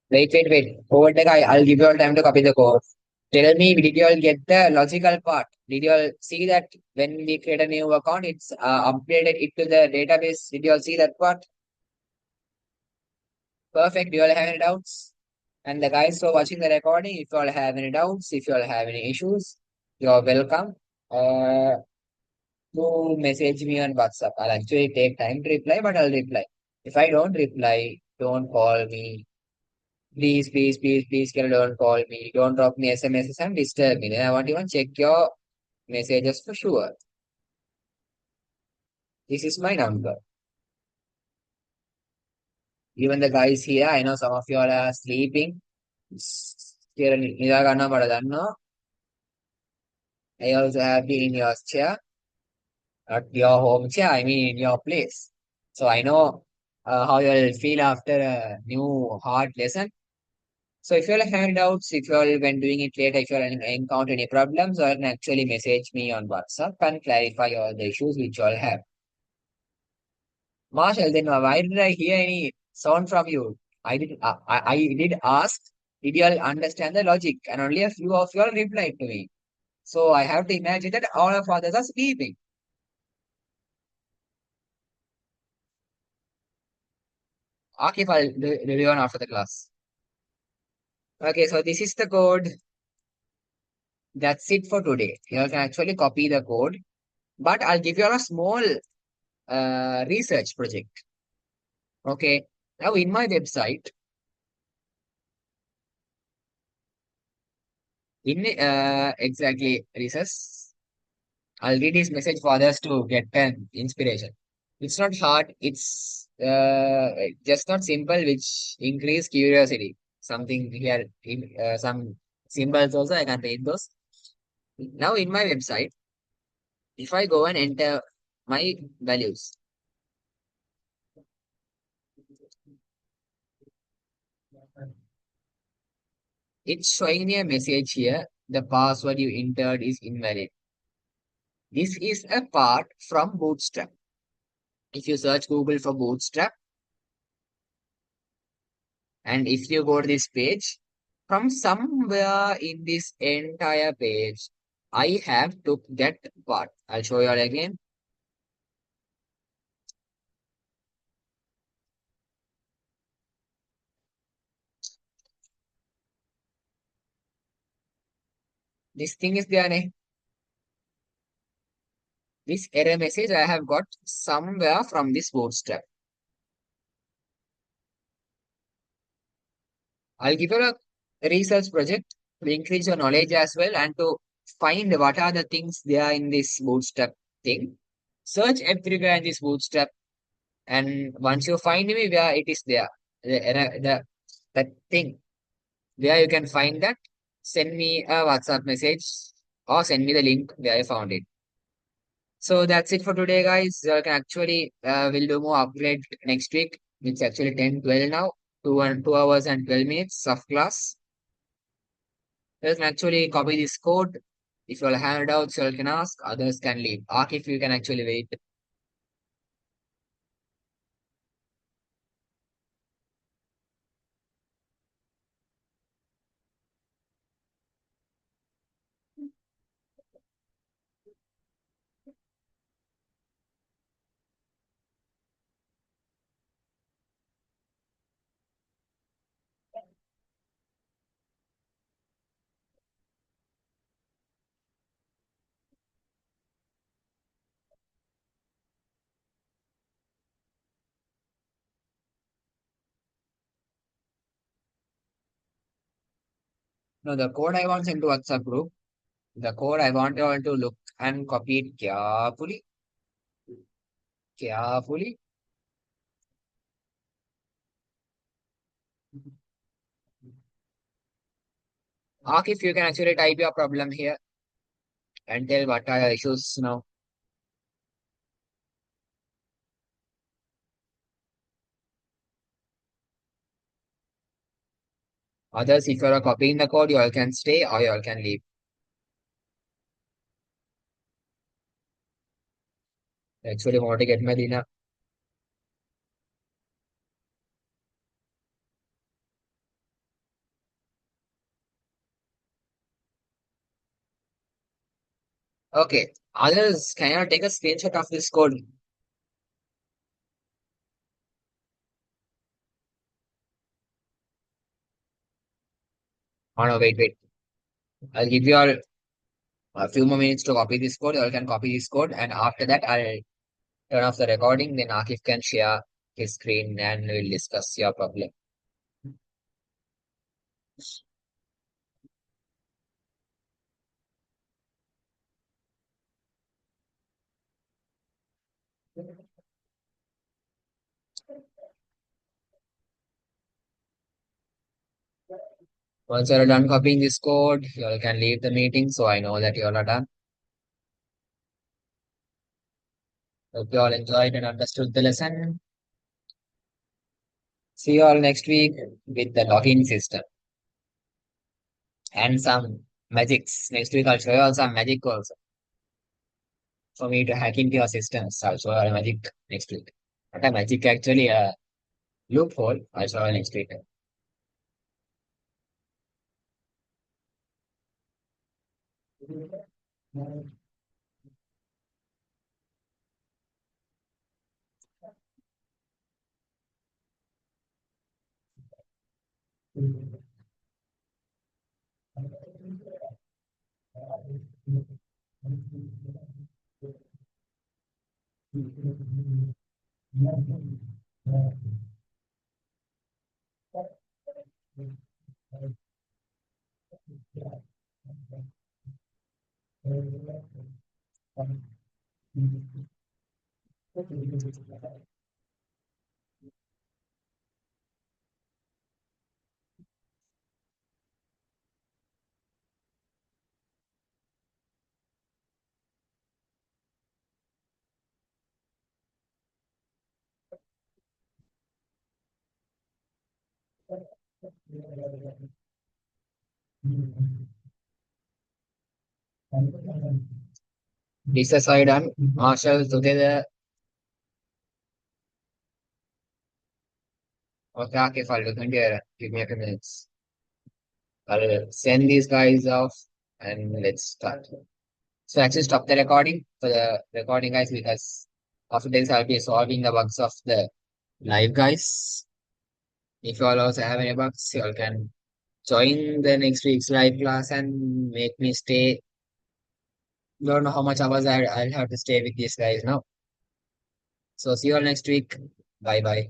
Wait. Over the guy, I'll give you all time to copy the code. Tell me, did you all get the logical part? Did you all see that when we create a new account, it's updated it to the database? Did you all see that part? Perfect. Do you all have any doubts? And the guys who are watching the recording, if you all have any doubts, if you all have any issues, you're welcome uh, to message me on WhatsApp. I'll actually take time to reply, but I'll reply. If I don't reply, don't call me. Please, please, please, please, girl, don't call me. Don't drop me SMSs and disturb me. Then I won't even check your messages for sure. This is my number. Even the guys here, I know some of you all are sleeping. නිදාගන්න මට දන්නවා. I also have been in your chair, not your home chair, I mean in your place. So I know how you'll feel after a new hard lesson. So if you'll have doubts, if you're when doing it later, if you'll encounter any problems, or you can actually message me on WhatsApp and clarify all the issues which you all have. Marshall, then why did I hear any sound from you? I did ask, did you all understand the logic? And only a few of you all replied to me. So I have to imagine that all of others are sleeping. Akif, I'll review on after the class. Okay, so this is the code. That's it for today. You all can actually copy the code, but I'll give you all a small research project. Okay, now in my website, in exactly research, I'll read his message for others to get an inspiration. It's not hard. It's just not simple, which increase curiosity. Something here, in, some symbols also I can read those. Now in my website, if I go and enter my values, it's showing me a message here. The password you entered is invalid. This is a part from Bootstrap. If you search Google for Bootstrap, and if you go to this page, from somewhere in this entire page, I have took that part. I'll show you all again. This thing is there. This error message I have got somewhere from this Bootstrap. I'll give you a research project to increase your knowledge as well and to find what are the things there in this Bootstrap thing. Search everywhere in this Bootstrap, and once you find me where it is there, that thing where you can find that, send me a WhatsApp message or send me the link where I found it. So that's it for today, guys. You can actually we'll do more upgrade next week. It's actually 10:12 now. 2 hours and 12 minutes of class. You can actually copy this code. If you all have doubts, you all can ask. Others can leave. Ask if you can actually wait. No, the code I want sent to WhatsApp group. The code I want you all to look and copy it carefully. Carefully. Ask if you can actually type your problem here and tell what are your issues now. Others, if you are copying the code, you all can stay or you all can leave. Actually, want to get my dinner. Okay. Others, can you take a screenshot of this code? Oh no, wait. I'll give you all a few more minutes to copy this code. You all can copy this code, and after that, I'll turn off the recording. Then Akif can share his screen, and we'll discuss your problem. Once you're done copying this code, you all can leave the meeting. So I know that you all are done. Hope you all enjoyed and understood the lesson. See you all next week with the login system and some magics. Next week, I'll show you all some magic also for me to hack into your systems. I'll show you all magic next week. Not a magic, actually, a loophole. I'll show you next week. This is I done. Marshall together. Okay, okay, I'll look into it. Give me a few minutes. I'll send these guys off and let's start. So actually stop the recording for the recording guys because after this I'll be solving the bugs of the live guys. If you all also have any bugs, you all can join the next week's live class and make me stay. Don't know how much hours I'll have to stay with these guys now. So see you all next week. Bye bye.